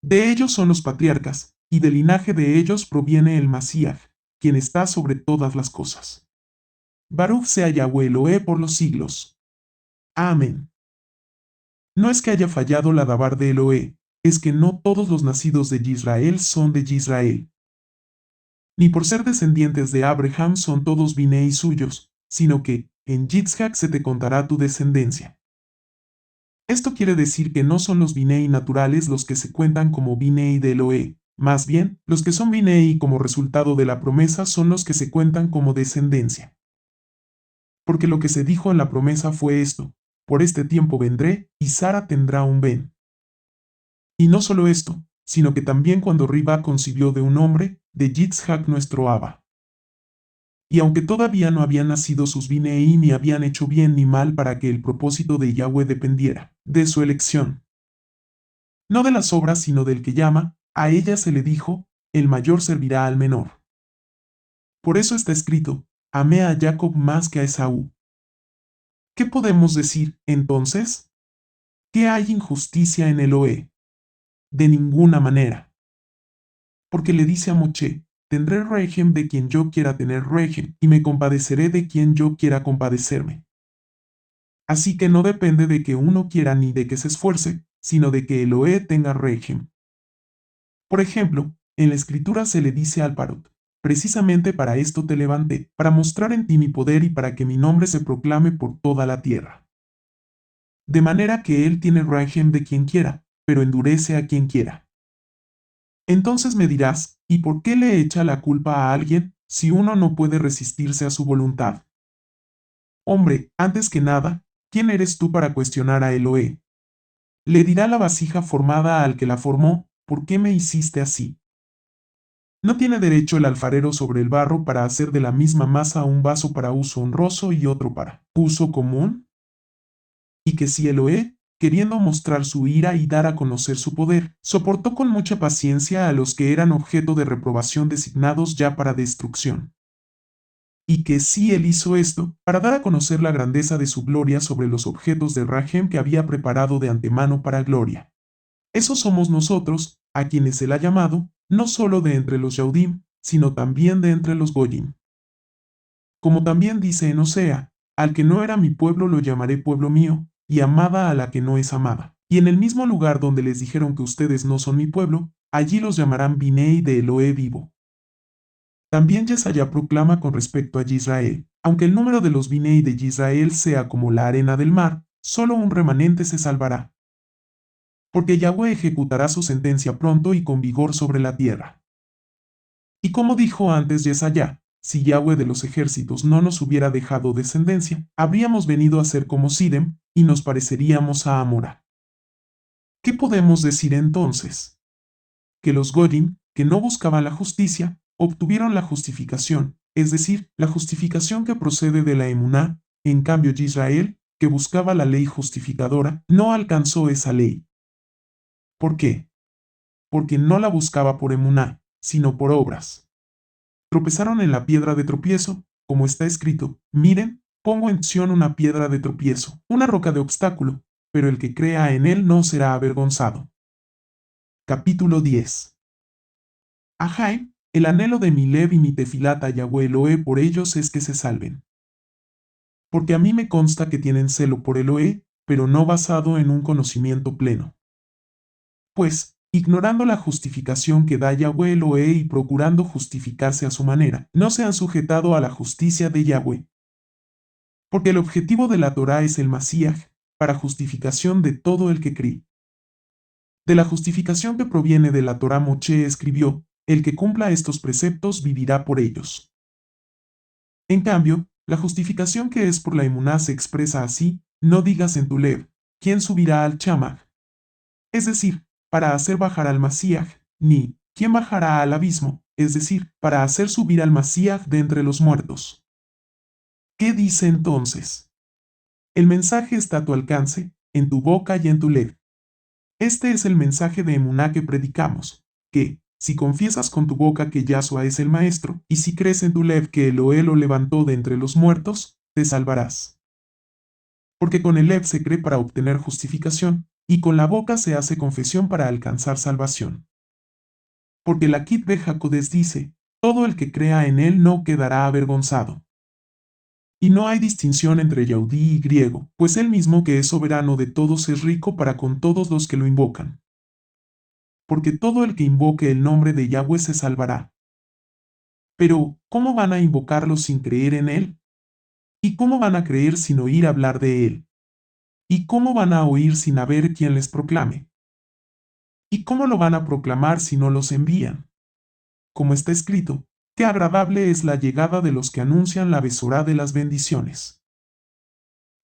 De ellos son los patriarcas, y del linaje de ellos proviene el Masías, quien está sobre todas las cosas. Baruch sea Yahweh Eloé por los siglos. Amén. No es que haya fallado la dabar de Eloé, es que no todos los nacidos de Israel son de Israel. Ni por ser descendientes de Abraham son todos Binei suyos, sino que, en Yitzhak se te contará tu descendencia. Esto quiere decir que no son los Binei naturales los que se cuentan como Binei de Eloé, más bien, los que son Binei como resultado de la promesa son los que se cuentan como descendencia. Porque lo que se dijo en la promesa fue esto: por este tiempo vendré, y Sara tendrá un ben. Y no solo esto, sino que también cuando Riba concibió de un hombre, de Yitzhak nuestro Abba. Y aunque todavía no habían nacido sus Binei ni habían hecho bien ni mal para que el propósito de Yahweh dependiera de su elección. No de las obras sino del que llama, a ella se le dijo, el mayor servirá al menor. Por eso está escrito, amé a Jacob más que a Esaú. ¿Qué podemos decir, entonces? ¿Qué hay injusticia en Eloé? De ninguna manera. Porque le dice a Moche, tendré régimen de quien yo quiera tener régimen, y me compadeceré de quien yo quiera compadecerme. Así que no depende de que uno quiera ni de que se esfuerce, sino de que Eloé tenga régimen. Por ejemplo, en la escritura se le dice al Parot, precisamente para esto te levanté, para mostrar en ti mi poder y para que mi nombre se proclame por toda la tierra. De manera que él tiene régimen de quien quiera, pero endurece a quien quiera. Entonces me dirás, ¿y por qué le echa la culpa a alguien si uno no puede resistirse a su voluntad? Hombre, antes que nada, ¿quién eres tú para cuestionar a Eloé? Le dirá la vasija formada al que la formó, ¿por qué me hiciste así? ¿No tiene derecho el alfarero sobre el barro para hacer de la misma masa un vaso para uso honroso y otro para uso común? Y que si Eloé, queriendo mostrar su ira y dar a conocer su poder, soportó con mucha paciencia a los que eran objeto de reprobación designados ya para destrucción. Y que si él hizo esto, para dar a conocer la grandeza de su gloria sobre los objetos de Rahem que había preparado de antemano para gloria. Esos somos nosotros, a quienes él ha llamado, no solo de entre los Yaudim, sino también de entre los Goyim. Como también dice en Osea, al que no era mi pueblo lo llamaré pueblo mío, y amada a la que no es amada. Y en el mismo lugar donde les dijeron que ustedes no son mi pueblo, allí los llamarán Binei de Eloé vivo. También Yesaya proclama con respecto a Israel, aunque el número de los Binei de Israel sea como la arena del mar, solo un remanente se salvará. Porque Yahweh ejecutará su sentencia pronto y con vigor sobre la tierra. Y como dijo antes Yesaya, si Yahweh de los ejércitos no nos hubiera dejado descendencia, habríamos venido a ser como Sidem, y nos pareceríamos a Amora. ¿Qué podemos decir entonces? Que los Goyim, que no buscaban la justicia, obtuvieron la justificación, es decir, la justificación que procede de la emuná. En cambio Israel, que buscaba la ley justificadora, no alcanzó esa ley. ¿Por qué? Porque no la buscaba por emuná, sino por obras. Tropezaron en la piedra de tropiezo, como está escrito, miren, pongo en Sión una piedra de tropiezo, una roca de obstáculo, pero el que crea en él no será avergonzado. Capítulo 10. Ajai, el anhelo de mi Lev y mi Tefilat a Yahweh Eloé por ellos es que se salven. Porque a mí me consta que tienen celo por Eloé, pero no basado en un conocimiento pleno. Pues, ignorando la justificación que da Yahweh Eloé y procurando justificarse a su manera, no se han sujetado a la justicia de Yahweh. Porque el objetivo de la Torá es el Masíaj, para justificación de todo el que cree. De la justificación que proviene de la Torá Moshe escribió, el que cumpla estos preceptos vivirá por ellos. En cambio, la justificación que es por la emuná se expresa así, no digas en tu lev, ¿quién subirá al chamaj? Es decir, para hacer bajar al Masíaj, ni, ¿quién bajará al abismo? Es decir, para hacer subir al Masíaj de entre los muertos. ¿Qué dice entonces? El mensaje está a tu alcance, en tu boca y en tu lev. Este es el mensaje de emuná que predicamos, que, si confiesas con tu boca que Yahshua es el Maestro, y si crees en tu lev que Eloé lo levantó de entre los muertos, te salvarás. Porque con el lev se cree para obtener justificación, y con la boca se hace confesión para alcanzar salvación. Porque la Kitbe Jacodes dice, todo el que crea en él no quedará avergonzado. Y no hay distinción entre Yaudí y griego, pues él mismo que es soberano de todos es rico para con todos los que lo invocan. Porque todo el que invoque el nombre de Yahweh se salvará. Pero, ¿cómo van a invocarlo sin creer en él? ¿Y cómo van a creer sin oír hablar de él? ¿Y cómo van a oír sin haber quien les proclame? ¿Y cómo lo van a proclamar si no los envían? Como está escrito, qué agradable es la llegada de los que anuncian la besorá de las bendiciones.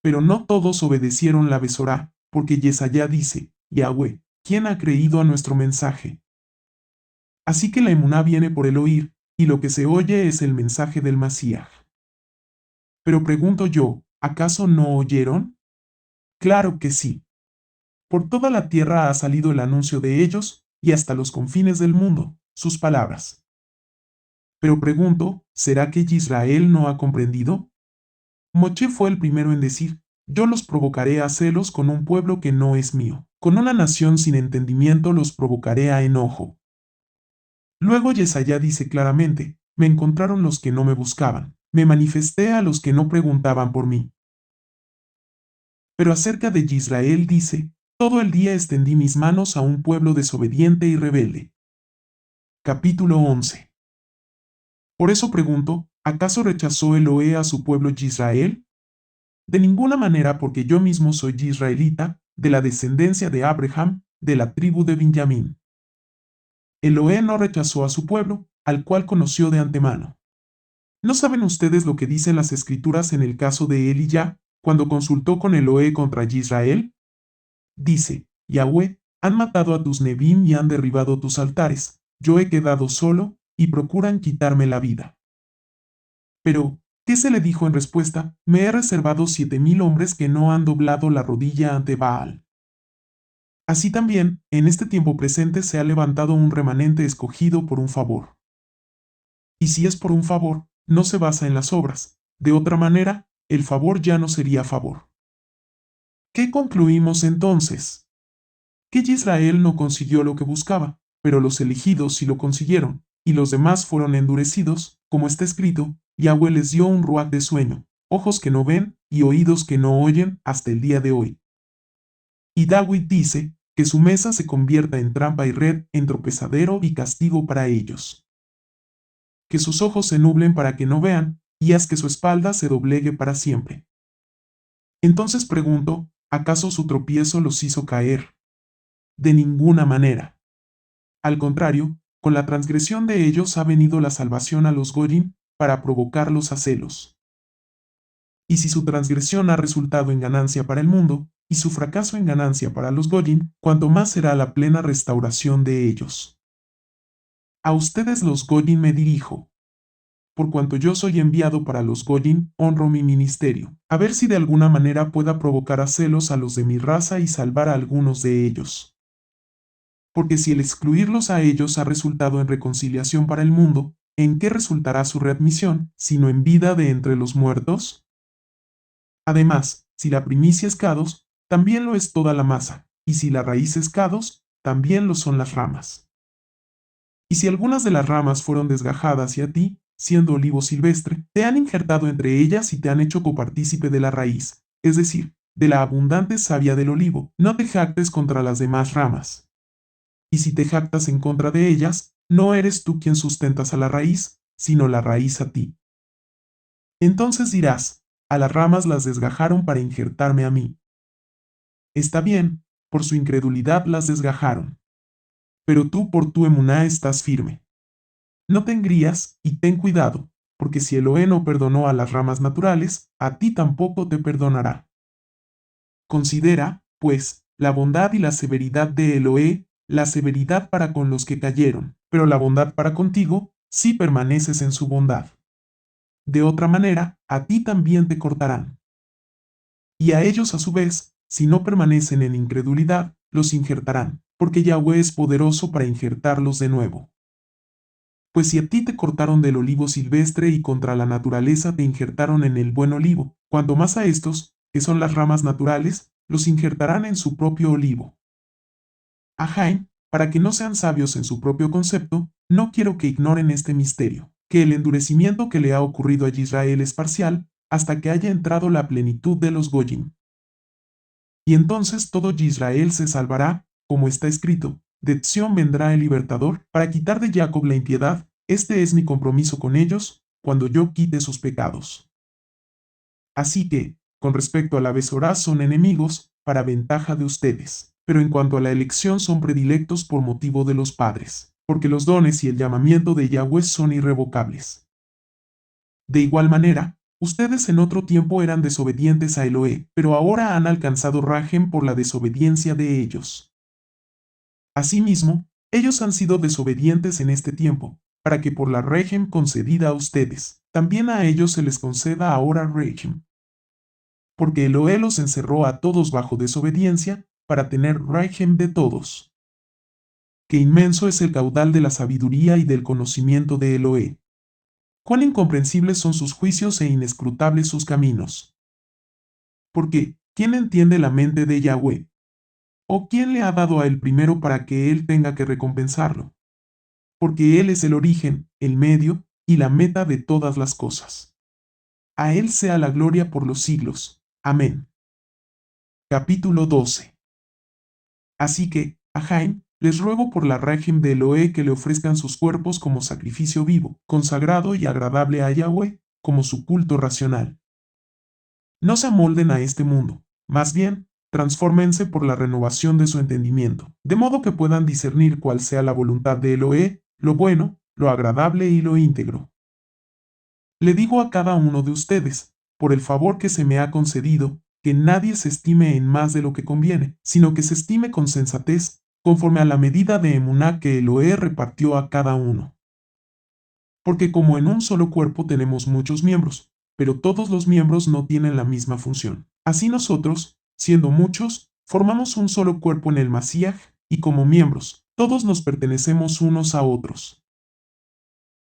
Pero no todos obedecieron la besorá, porque Yesaya dice, Yahweh, ¿quién ha creído a nuestro mensaje? Así que la emuná viene por el oír, y lo que se oye es el mensaje del Masíaj. Pero pregunto yo, ¿acaso no oyeron? Claro que sí. Por toda la tierra ha salido el anuncio de ellos, y hasta los confines del mundo, sus palabras. Pero pregunto, ¿será que Israel no ha comprendido? Moche fue el primero en decir, yo los provocaré a celos con un pueblo que no es mío, con una nación sin entendimiento los provocaré a enojo. Luego Yesaya dice claramente, me encontraron los que no me buscaban, me manifesté a los que no preguntaban por mí. Pero acerca de Israel dice, todo el día extendí mis manos a un pueblo desobediente y rebelde. Capítulo 11. Por eso pregunto, ¿acaso rechazó Eloé a su pueblo Israel? De ninguna manera, porque yo mismo soy israelita, de la descendencia de Abraham, de la tribu de Benjamín. Eloé no rechazó a su pueblo, al cual conoció de antemano. ¿No saben ustedes lo que dicen las escrituras en el caso de Eliyá, cuando consultó con Eloé contra Israel? Dice, Yahweh, han matado a tus Nebim y han derribado tus altares, yo he quedado solo, y procuran quitarme la vida. Pero, ¿qué se le dijo en respuesta? Me he reservado 7,000 hombres que no han doblado la rodilla ante Baal. Así también, en este tiempo presente se ha levantado un remanente escogido por un favor. Y si es por un favor, no se basa en las obras, de otra manera, el favor ya no sería favor. ¿Qué concluimos entonces? Que Israel no consiguió lo que buscaba, pero los elegidos sí lo consiguieron, y los demás fueron endurecidos, como está escrito, Yahweh les dio un ruach de sueño, ojos que no ven y oídos que no oyen hasta el día de hoy. Y David dice que su mesa se convierta en trampa y red, en tropezadero y castigo para ellos. Que sus ojos se nublen para que no vean, y haz que su espalda se doblegue para siempre. Entonces pregunto, ¿acaso su tropiezo los hizo caer? De ninguna manera. Al contrario, con la transgresión de ellos ha venido la salvación a los Goyim para provocarlos a celos. Y si su transgresión ha resultado en ganancia para el mundo, y su fracaso en ganancia para los Goyim, cuanto más será la plena restauración de ellos. A ustedes los Goyim me dirijo. Por cuanto yo soy enviado para los Goyim, honro mi ministerio, a ver si de alguna manera pueda provocar a celos a los de mi raza y salvar a algunos de ellos. Porque si el excluirlos a ellos ha resultado en reconciliación para el mundo, ¿en qué resultará su readmisión, sino en vida de entre los muertos? Además, si la primicia es cados, también lo es toda la masa, y si la raíz es cados, también lo son las ramas. Y si algunas de las ramas fueron desgajadas y a ti, siendo olivo silvestre, te han injertado entre ellas y te han hecho copartícipe de la raíz, es decir, de la abundante savia del olivo, no te jactes contra las demás ramas. Y si te jactas en contra de ellas, no eres tú quien sustentas a la raíz, sino la raíz a ti. Entonces dirás, a las ramas las desgajaron para injertarme a mí. Está bien, por su incredulidad las desgajaron. Pero tú por tu emuná estás firme. No te engrías y ten cuidado, porque si Eloé no perdonó a las ramas naturales, a ti tampoco te perdonará. Considera, pues, la bondad y la severidad de Eloé, la severidad para con los que cayeron, pero la bondad para contigo, si permaneces en su bondad. De otra manera, a ti también te cortarán. Y a ellos a su vez, si no permanecen en incredulidad, los injertarán, porque Yahweh es poderoso para injertarlos de nuevo. Pues si a ti te cortaron del olivo silvestre y contra la naturaleza te injertaron en el buen olivo, cuanto más a estos, que son las ramas naturales, los injertarán en su propio olivo. A Jaim, para que no sean sabios en su propio concepto, no quiero que ignoren este misterio, que el endurecimiento que le ha ocurrido a Israel es parcial, hasta que haya entrado la plenitud de los Goyim. Y entonces todo Israel se salvará, como está escrito, de Sion vendrá el libertador, para quitar de Jacob la impiedad, este es mi compromiso con ellos, cuando yo quite sus pecados. Así que, con respecto a la Besorá son enemigos, para ventaja de ustedes, pero en cuanto a la elección son predilectos por motivo de los padres, porque los dones y el llamamiento de Yahweh son irrevocables. De igual manera, ustedes en otro tiempo eran desobedientes a Eloé, pero ahora han alcanzado Rajem por la desobediencia de ellos. Asimismo, ellos han sido desobedientes en este tiempo, para que por la Rejem concedida a ustedes, también a ellos se les conceda ahora Rejem. Porque Eloé los encerró a todos bajo desobediencia, para tener Rejem de todos. Qué inmenso es el caudal de la sabiduría y del conocimiento de Eloé. Cuán incomprensibles son sus juicios e inescrutables sus caminos. Porque, ¿quién entiende la mente de Yahweh? ¿O quién le ha dado a él primero para que él tenga que recompensarlo? Porque él es el origen, el medio y la meta de todas las cosas. A él sea la gloria por los siglos. Amén. Capítulo 12. Así que, a Jaim, les ruego por la Rejem de Eloé que le ofrezcan sus cuerpos como sacrificio vivo, consagrado y agradable a Yahweh, como su culto racional. No se amolden a este mundo, más bien, transfórmense por la renovación de su entendimiento, de modo que puedan discernir cuál sea la voluntad de Eloé, lo bueno, lo agradable y lo íntegro. Le digo a cada uno de ustedes, por el favor que se me ha concedido, que nadie se estime en más de lo que conviene, sino que se estime con sensatez, conforme a la medida de emuná que Eloé repartió a cada uno. Porque como en un solo cuerpo tenemos muchos miembros, pero todos los miembros no tienen la misma función. Así nosotros, siendo muchos, formamos un solo cuerpo en el Masíaj, y como miembros, todos nos pertenecemos unos a otros.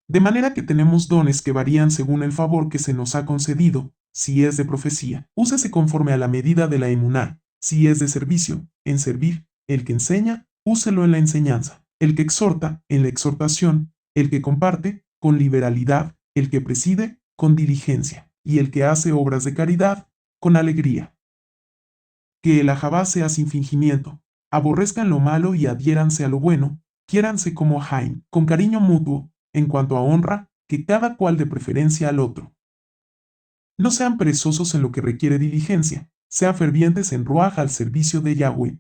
De manera que tenemos dones que varían según el favor que se nos ha concedido. Si es de profecía, úsese conforme a la medida de la emuná. Si es de servicio, en servir. El que enseña, úselo en la enseñanza. El que exhorta, en la exhortación. El que comparte, con liberalidad. El que preside, con diligencia. Y el que hace obras de caridad, con alegría. que el ajabá sea sin fingimiento, aborrezcan lo malo y adhiéranse a lo bueno, quiéranse como Jaim, con cariño mutuo, en cuanto a honra, que cada cual de preferencia al otro. No sean perezosos en lo que requiere diligencia, sean fervientes en ruaj al servicio de Yahweh.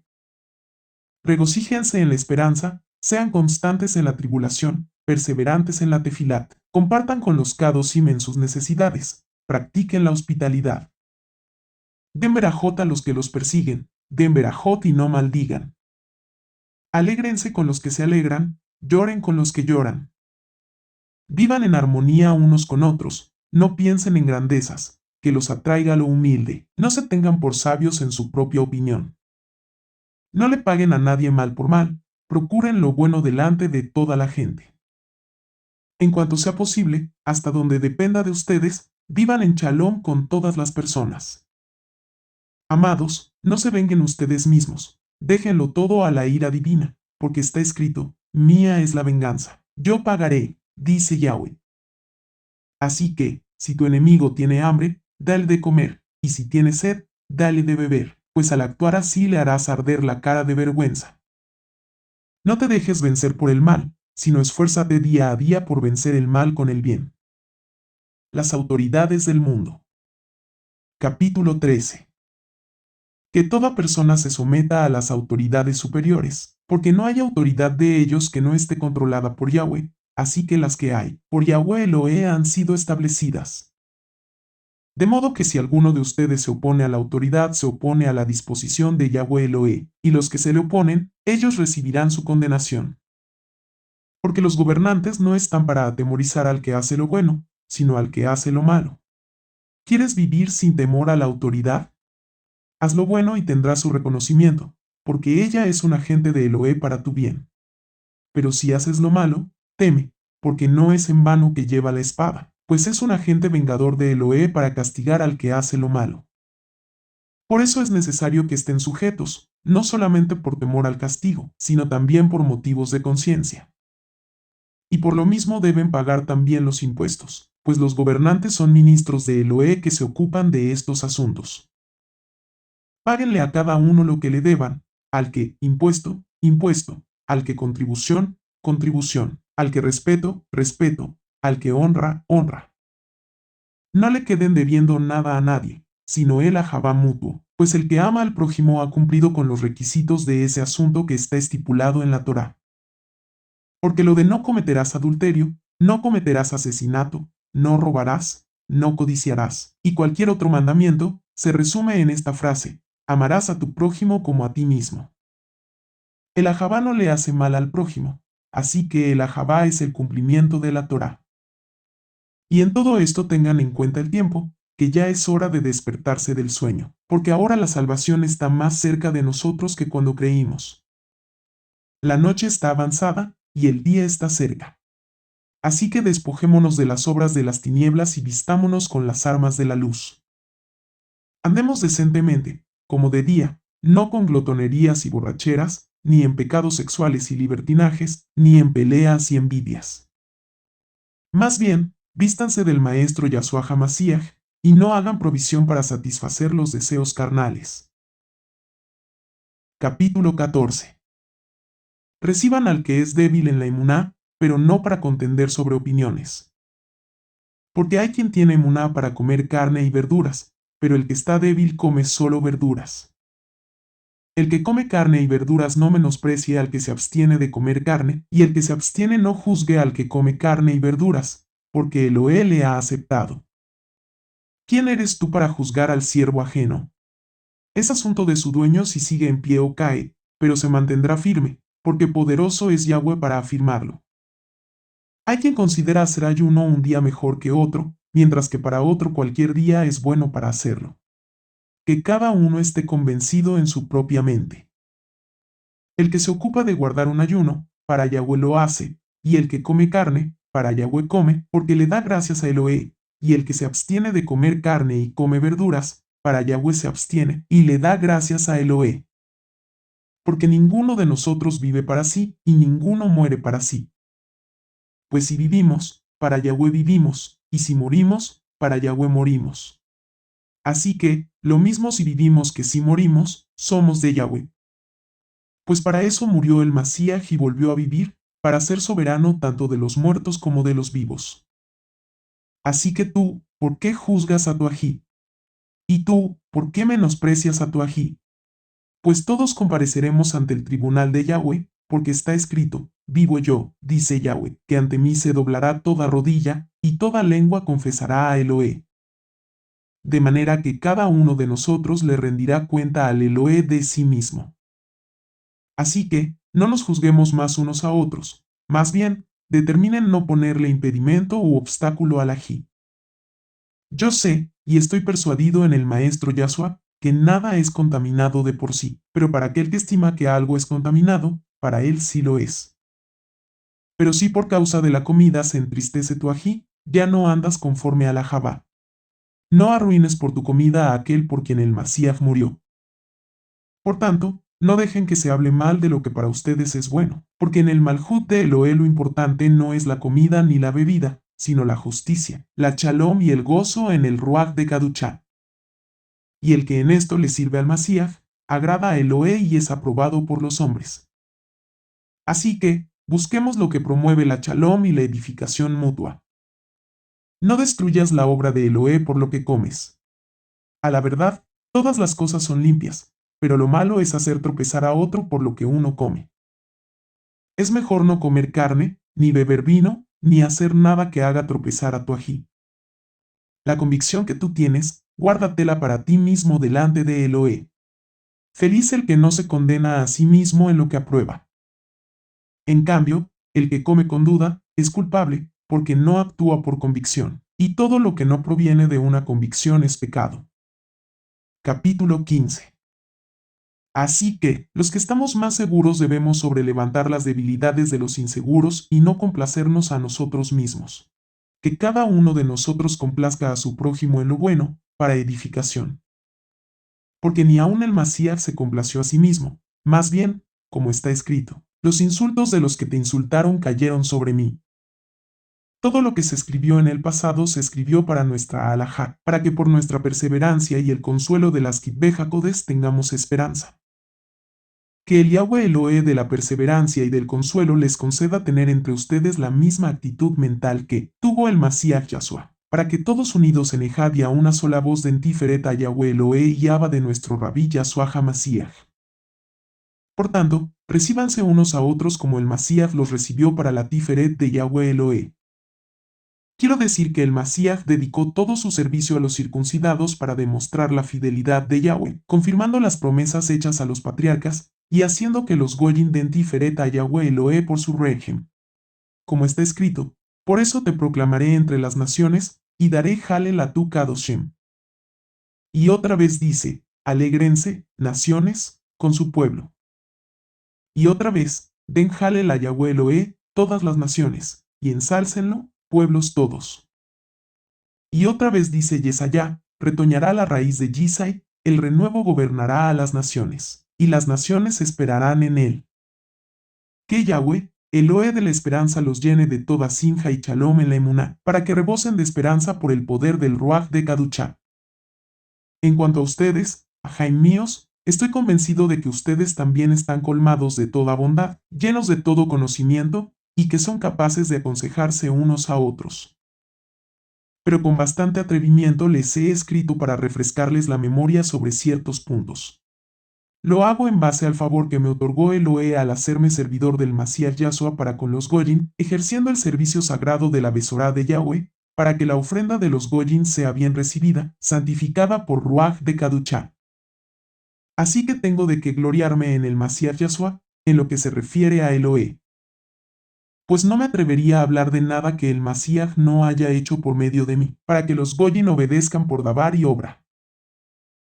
Regocíjense en la esperanza, sean constantes en la tribulación, perseverantes en la tefilat, compartan con los kadosim en sus necesidades, practiquen la hospitalidad. Den verajot a los que los persiguen, den verajot y no maldigan. Alégrense con los que se alegran, lloren con los que lloran. Vivan en armonía unos con otros, no piensen en grandezas, que los atraiga lo humilde, no se tengan por sabios en su propia opinión. No le paguen a nadie mal por mal, procuren lo bueno delante de toda la gente. En cuanto sea posible, hasta donde dependa de ustedes, vivan en shalom con todas las personas. Amados, no se venguen ustedes mismos, déjenlo todo a la ira divina, porque está escrito, mía es la venganza, yo pagaré, dice Yahweh. Así que, si tu enemigo tiene hambre, dale de comer, y si tiene sed, dale de beber, pues al actuar así le harás arder la cara de vergüenza. No te dejes vencer por el mal, sino esfuérzate día a día por vencer el mal con el bien. Las autoridades del mundo. Capítulo 13. Que toda persona se someta a las autoridades superiores, porque no hay autoridad de ellos que no esté controlada por Yahweh, así que las que hay, por Yahweh Elohe han sido establecidas. De modo que si alguno de ustedes se opone a la autoridad, se opone a la disposición de Yahweh Elohe, y los que se le oponen, ellos recibirán su condenación. Porque los gobernantes no están para atemorizar al que hace lo bueno, sino al que hace lo malo. ¿Quieres vivir sin temor a la autoridad? Haz lo bueno y tendrás su reconocimiento, porque ella es un agente de Elohe para tu bien. Pero si haces lo malo, teme, porque no es en vano que lleva la espada, pues es un agente vengador de Elohe para castigar al que hace lo malo. Por eso es necesario que estén sujetos, no solamente por temor al castigo, sino también por motivos de conciencia. Y por lo mismo deben pagar también los impuestos, pues los gobernantes son ministros de Elohe que se ocupan de estos asuntos. Páguenle a cada uno lo que le deban, al que impuesto, impuesto, al que contribución, contribución, al que respeto, respeto, al que honra, honra. No le queden debiendo nada a nadie, sino el ajabá mutuo, pues el que ama al prójimo ha cumplido con los requisitos de ese asunto que está estipulado en la Torá. Porque lo de no cometerás adulterio, no cometerás asesinato, no robarás, no codiciarás, y cualquier otro mandamiento, se resume en esta frase, amarás a tu prójimo como a ti mismo. El ajabá no le hace mal al prójimo, así que el ajabá es el cumplimiento de la Torá. Y en todo esto tengan en cuenta el tiempo, que ya es hora de despertarse del sueño, porque ahora la salvación está más cerca de nosotros que cuando creímos. La noche está avanzada, y el día está cerca. Así que despojémonos de las obras de las tinieblas y vistámonos con las armas de la luz. Andemos decentemente, como de día, no con glotonerías y borracheras, ni en pecados sexuales y libertinajes, ni en peleas y envidias. Más bien, vístanse del Maestro Yahshua HaMashiach, y no hagan provisión para satisfacer los deseos carnales. Capítulo 14. Reciban al que es débil en la emuná, pero no para contender sobre opiniones. Porque hay quien tiene emuná para comer carne y verduras, pero el que está débil come solo verduras. El que come carne y verduras no menosprecie al que se abstiene de comer carne, y el que se abstiene no juzgue al que come carne y verduras, porque Elohe le ha aceptado. ¿Quién eres tú para juzgar al siervo ajeno? Es asunto de su dueño si sigue en pie o cae, pero se mantendrá firme, porque poderoso es Yahweh para afirmarlo. Hay quien considera hacer ayuno un día mejor que otro, mientras que para otro cualquier día es bueno para hacerlo. Que cada uno esté convencido en su propia mente. El que se ocupa de guardar un ayuno, para Yahweh lo hace, y el que come carne, para Yahweh come, porque le da gracias a Elohe, y el que se abstiene de comer carne y come verduras, para Yahweh se abstiene, y le da gracias a Elohe. Porque ninguno de nosotros vive para sí, y ninguno muere para sí. Pues si vivimos, para Yahweh vivimos, y si morimos, para Yahweh morimos. Así que, lo mismo si vivimos que si morimos, somos de Yahweh. Pues para eso murió el Masías y volvió a vivir, para ser soberano tanto de los muertos como de los vivos. Así que tú, ¿por qué juzgas a tu ají? Y tú, ¿por qué menosprecias a tu ají? Pues todos compareceremos ante el tribunal de Yahweh, porque está escrito, vivo yo, dice Yahweh, que ante mí se doblará toda rodilla, y toda lengua confesará a Eloé. De manera que cada uno de nosotros le rendirá cuenta al Eloé de sí mismo. Así que, no nos juzguemos más unos a otros, más bien, determinen no ponerle impedimento u obstáculo al ají. Yo sé, y estoy persuadido en el Maestro Yahshua, que nada es contaminado de por sí, pero para aquel que estima que algo es contaminado, para él sí lo es. Pero si por causa de la comida se entristece tu ají, ya no andas conforme a la Jabá. No arruines por tu comida a aquel por quien el Masías murió. Por tanto, no dejen que se hable mal de lo que para ustedes es bueno, porque en el Malhut de Eloé lo importante no es la comida ni la bebida, sino la justicia, la shalom y el gozo en el Ruach de Kaduchá. Y el que en esto le sirve al Masías, agrada a Eloé y es aprobado por los hombres. Así que, busquemos lo que promueve la shalom y la edificación mutua. No destruyas la obra de Eloé por lo que comes. A la verdad, todas las cosas son limpias, pero lo malo es hacer tropezar a otro por lo que uno come. Es mejor no comer carne, ni beber vino, ni hacer nada que haga tropezar a tu ají. La convicción que tú tienes, guárdatela para ti mismo delante de Eloé. Feliz el que no se condena a sí mismo en lo que aprueba. En cambio, el que come con duda es culpable porque no actúa por convicción, y todo lo que no proviene de una convicción es pecado. Capítulo 15. Así que, los que estamos más seguros debemos sobrelevantar las debilidades de los inseguros y no complacernos a nosotros mismos. Que cada uno de nosotros complazca a su prójimo en lo bueno, para edificación. Porque ni aun el Masías se complació a sí mismo, más bien, como está escrito, los insultos de los que te insultaron cayeron sobre mí. Todo lo que se escribió en el pasado se escribió para nuestra alajá, para que por nuestra perseverancia y el consuelo de las Kitbejacodes tengamos esperanza. Que el Yahweh Eloé de la perseverancia y del consuelo les conceda tener entre ustedes la misma actitud mental que tuvo el Masías Yahshua, para que todos unidos en Ejad y a una sola voz den Tiferet a Yahweh Eloé y Abba de nuestro Rabí Yahshua HaMasías. Por tanto, recíbanse unos a otros como el Masías los recibió para la Tiferet de Yahweh Eloé. Quiero decir que el Masías dedicó todo su servicio a los circuncidados para demostrar la fidelidad de Yahweh, confirmando las promesas hechas a los patriarcas y haciendo que los Goyim den Tiferet a Yahweh Eloé por su régimen. Como está escrito, por eso te proclamaré entre las naciones y daré Halel a tu Kadoshem. Y otra vez dice, alégrense, naciones, con su pueblo. Y otra vez, den Halel a Yahweh Eloé, todas las naciones, y ensálcenlo, pueblos todos. Y otra vez dice Yesayá, retoñará la raíz de Yisai, el renuevo gobernará a las naciones, y las naciones esperarán en él. Que Yahweh, Eloé de la esperanza los llene de toda sinja y shalom en la emuná, para que rebosen de esperanza por el poder del Ruach de Kaduchá. En cuanto a ustedes, ajaim míos, estoy convencido de que ustedes también están colmados de toda bondad, llenos de todo conocimiento, y que son capaces de aconsejarse unos a otros. Pero con bastante atrevimiento les he escrito para refrescarles la memoria sobre ciertos puntos. Lo hago en base al favor que me otorgó Eloé al hacerme servidor del Masías Yahshua para con los Goyim, ejerciendo el servicio sagrado de la Besorá de Yahweh, para que la ofrenda de los Goyim sea bien recibida, santificada por Ruach de Kaduchá. Así que tengo de qué gloriarme en el Masías Yahshua, en lo que se refiere a Eloé. Pues no me atrevería a hablar de nada que el Masías no haya hecho por medio de mí, para que los Goyim obedezcan por dabar y obra.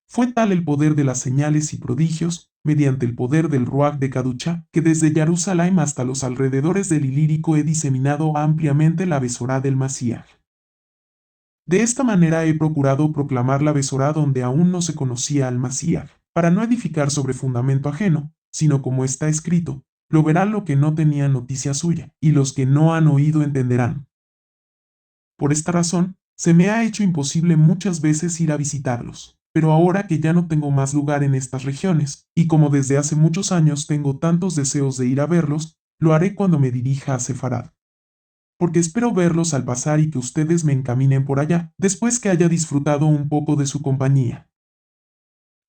Fue tal el poder de las señales y prodigios, mediante el poder del Ruach de Kaduchá, que desde Jerusalén hasta los alrededores del Ilírico he diseminado ampliamente la Besorá del Masías. De esta manera he procurado proclamar la Besorá donde aún no se conocía al Masías, para no edificar sobre fundamento ajeno, sino como está escrito, lo verán lo que no tenía noticia suya, y los que no han oído entenderán. Por esta razón, se me ha hecho imposible muchas veces ir a visitarlos, pero ahora que ya no tengo más lugar en estas regiones, y como desde hace muchos años tengo tantos deseos de ir a verlos, lo haré cuando me dirija a Sefarad. Porque espero verlos al pasar y que ustedes me encaminen por allá, después que haya disfrutado un poco de su compañía.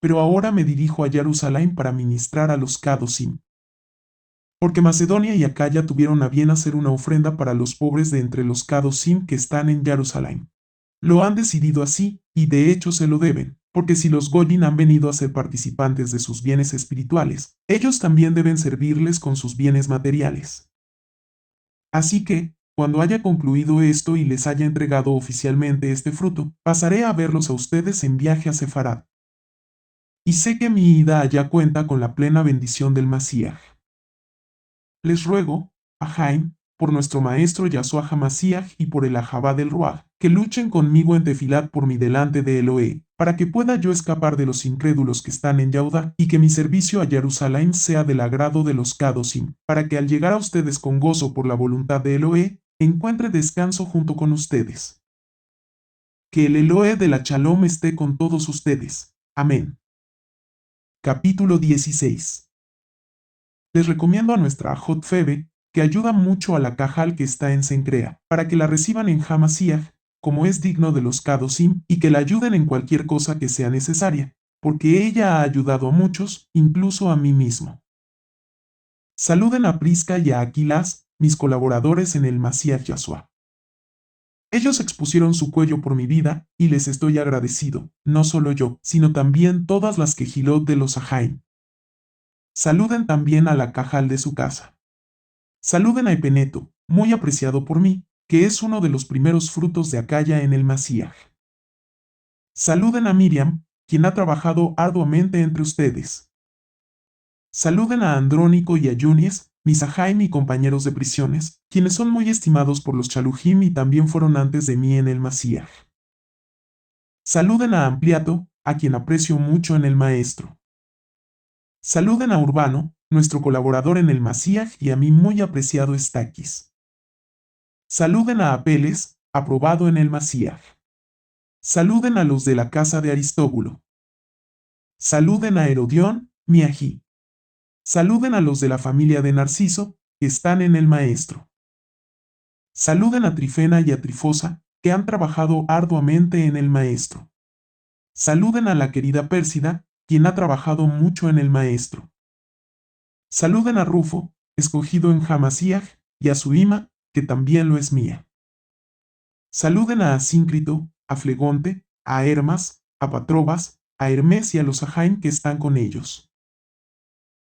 Pero ahora me dirijo a Jerusalén para ministrar a los Cadosim. Porque Macedonia y Acaya tuvieron a bien hacer una ofrenda para los pobres de entre los Cadosim que están en Jerusalén. Lo han decidido así, y de hecho se lo deben, porque si los Goyim han venido a ser participantes de sus bienes espirituales, ellos también deben servirles con sus bienes materiales. Así que, cuando haya concluido esto y les haya entregado oficialmente este fruto, pasaré a verlos a ustedes en viaje a Sefarad. Y sé que mi ida allá cuenta con la plena bendición del Masías. Les ruego, Ahaim, por nuestro maestro Yahshua HaMashiach y por el Ahabá del Ruach, que luchen conmigo en Tefilat por mi delante de Eloé, para que pueda yo escapar de los incrédulos que están en Yahudá, y que mi servicio a Jerusalén sea del agrado de los Cadosim, para que al llegar a ustedes con gozo por la voluntad de Eloé, encuentre descanso junto con ustedes. Que el Eloé de la Shalom esté con todos ustedes. Amén. Capítulo 16. Les recomiendo a nuestra Ajot Febe, que ayuda mucho a la Cajal que está en Sencrea, para que la reciban en Hamasías, como es digno de los Cadosim, y que la ayuden en cualquier cosa que sea necesaria, porque ella ha ayudado a muchos, incluso a mí mismo. Saluden a Prisca y a Aquilas, mis colaboradores en el Masías Yahshua. Ellos expusieron su cuello por mi vida, y les estoy agradecido, no solo yo, sino también todas las Quejilot de los Ahaim. Saluden también a la Cajal de su casa. Saluden a Epeneto, muy apreciado por mí, que es uno de los primeros frutos de Acaya en el Masías. Saluden a Miriam, quien ha trabajado arduamente entre ustedes. Saluden a Andrónico y a Yunis, mis Ahaim y compañeros de prisiones, quienes son muy estimados por los Chalujim y también fueron antes de mí en el Masías. Saluden a Ampliato, a quien aprecio mucho en el Maestro. Saluden a Urbano, nuestro colaborador en el Masías y a mi muy apreciado Estaquis. Saluden a Apeles, aprobado en el Masías. Saluden a los de la casa de Aristóbulo. Saluden a Herodión, mi ají. Saluden a los de la familia de Narciso, que están en el Maestro. Saluden a Trifena y a Trifosa, que han trabajado arduamente en el Maestro. Saluden a la querida Pérsida, quien ha trabajado mucho en el Maestro. Saluden a Rufo, escogido en Hamasías, y a su ima, que también lo es mía. Saluden a Asíncrito, a Flegonte, a Hermas, a Patrobas, a Hermes y a los Ahaim que están con ellos.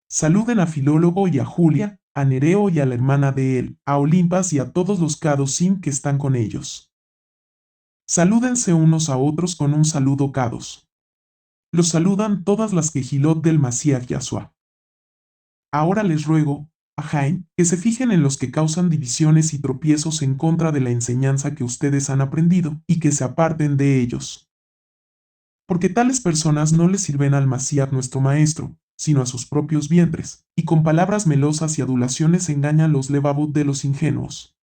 Saluden a Filólogo y a Julia, a Nereo y a la hermana de él, a Olimpas y a todos los Cadosim que están con ellos. Salúdense unos a otros con un saludo Cados. Los saludan todas las Quejilot del Masías Yahshua. Ahora les ruego, Ahaim, que se fijen en los que causan divisiones y tropiezos en contra de la enseñanza que ustedes han aprendido, y que se aparten de ellos. Porque tales personas no les sirven al Masías nuestro Maestro, sino a sus propios vientres, y con palabras melosas y adulaciones engañan los levavot de los ingenuos.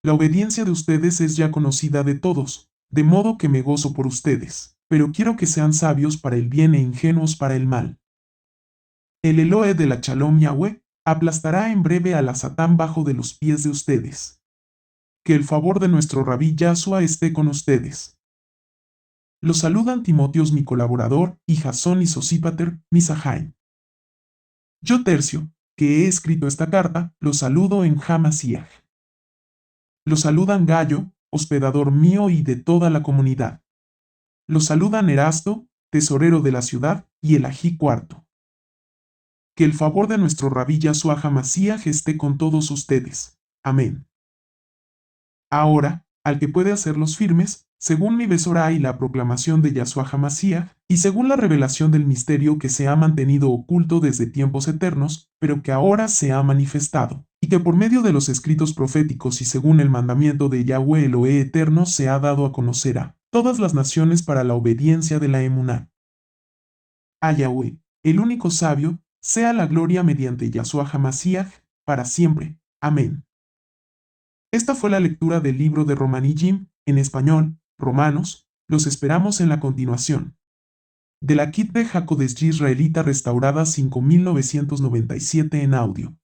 La obediencia de ustedes es ya conocida de todos, de modo que me gozo por ustedes, pero quiero que sean sabios para el bien e ingenuos para el mal. El Elohe de la Shalom Yahweh aplastará en breve a la Satán bajo de los pies de ustedes. Que el favor de nuestro Rabí Yahshua esté con ustedes. Los saludan Timoteos mi colaborador, y Jasón y Sosípater, mis Ahaim. Yo Tercio, que he escrito esta carta, los saludo en Hamasías. Los saludan Gallo, hospedador mío y de toda la comunidad. Los saludan Erasto, tesorero de la ciudad, y el Ají cuarto. Que el favor de nuestro Rabí Yahshua HaMashiach esté con todos ustedes. Amén. Ahora, al que puede hacerlos firmes, según mi Besorá y la proclamación de Yahshua HaMashiach, y según la revelación del misterio que se ha mantenido oculto desde tiempos eternos, pero que ahora se ha manifestado, y que por medio de los escritos proféticos y según el mandamiento de Yahweh Elohe eterno se ha dado a conocer a todas las naciones para la obediencia de la Emuná. A Yahweh, el único sabio, sea la gloria mediante Yahshua HaMashiach, para siempre. Amén. Esta fue la lectura del libro de Romanijim, en español, Romanos. Los esperamos en la continuación. De la Kitve Hakodesh israelita restaurada 5997 en audio.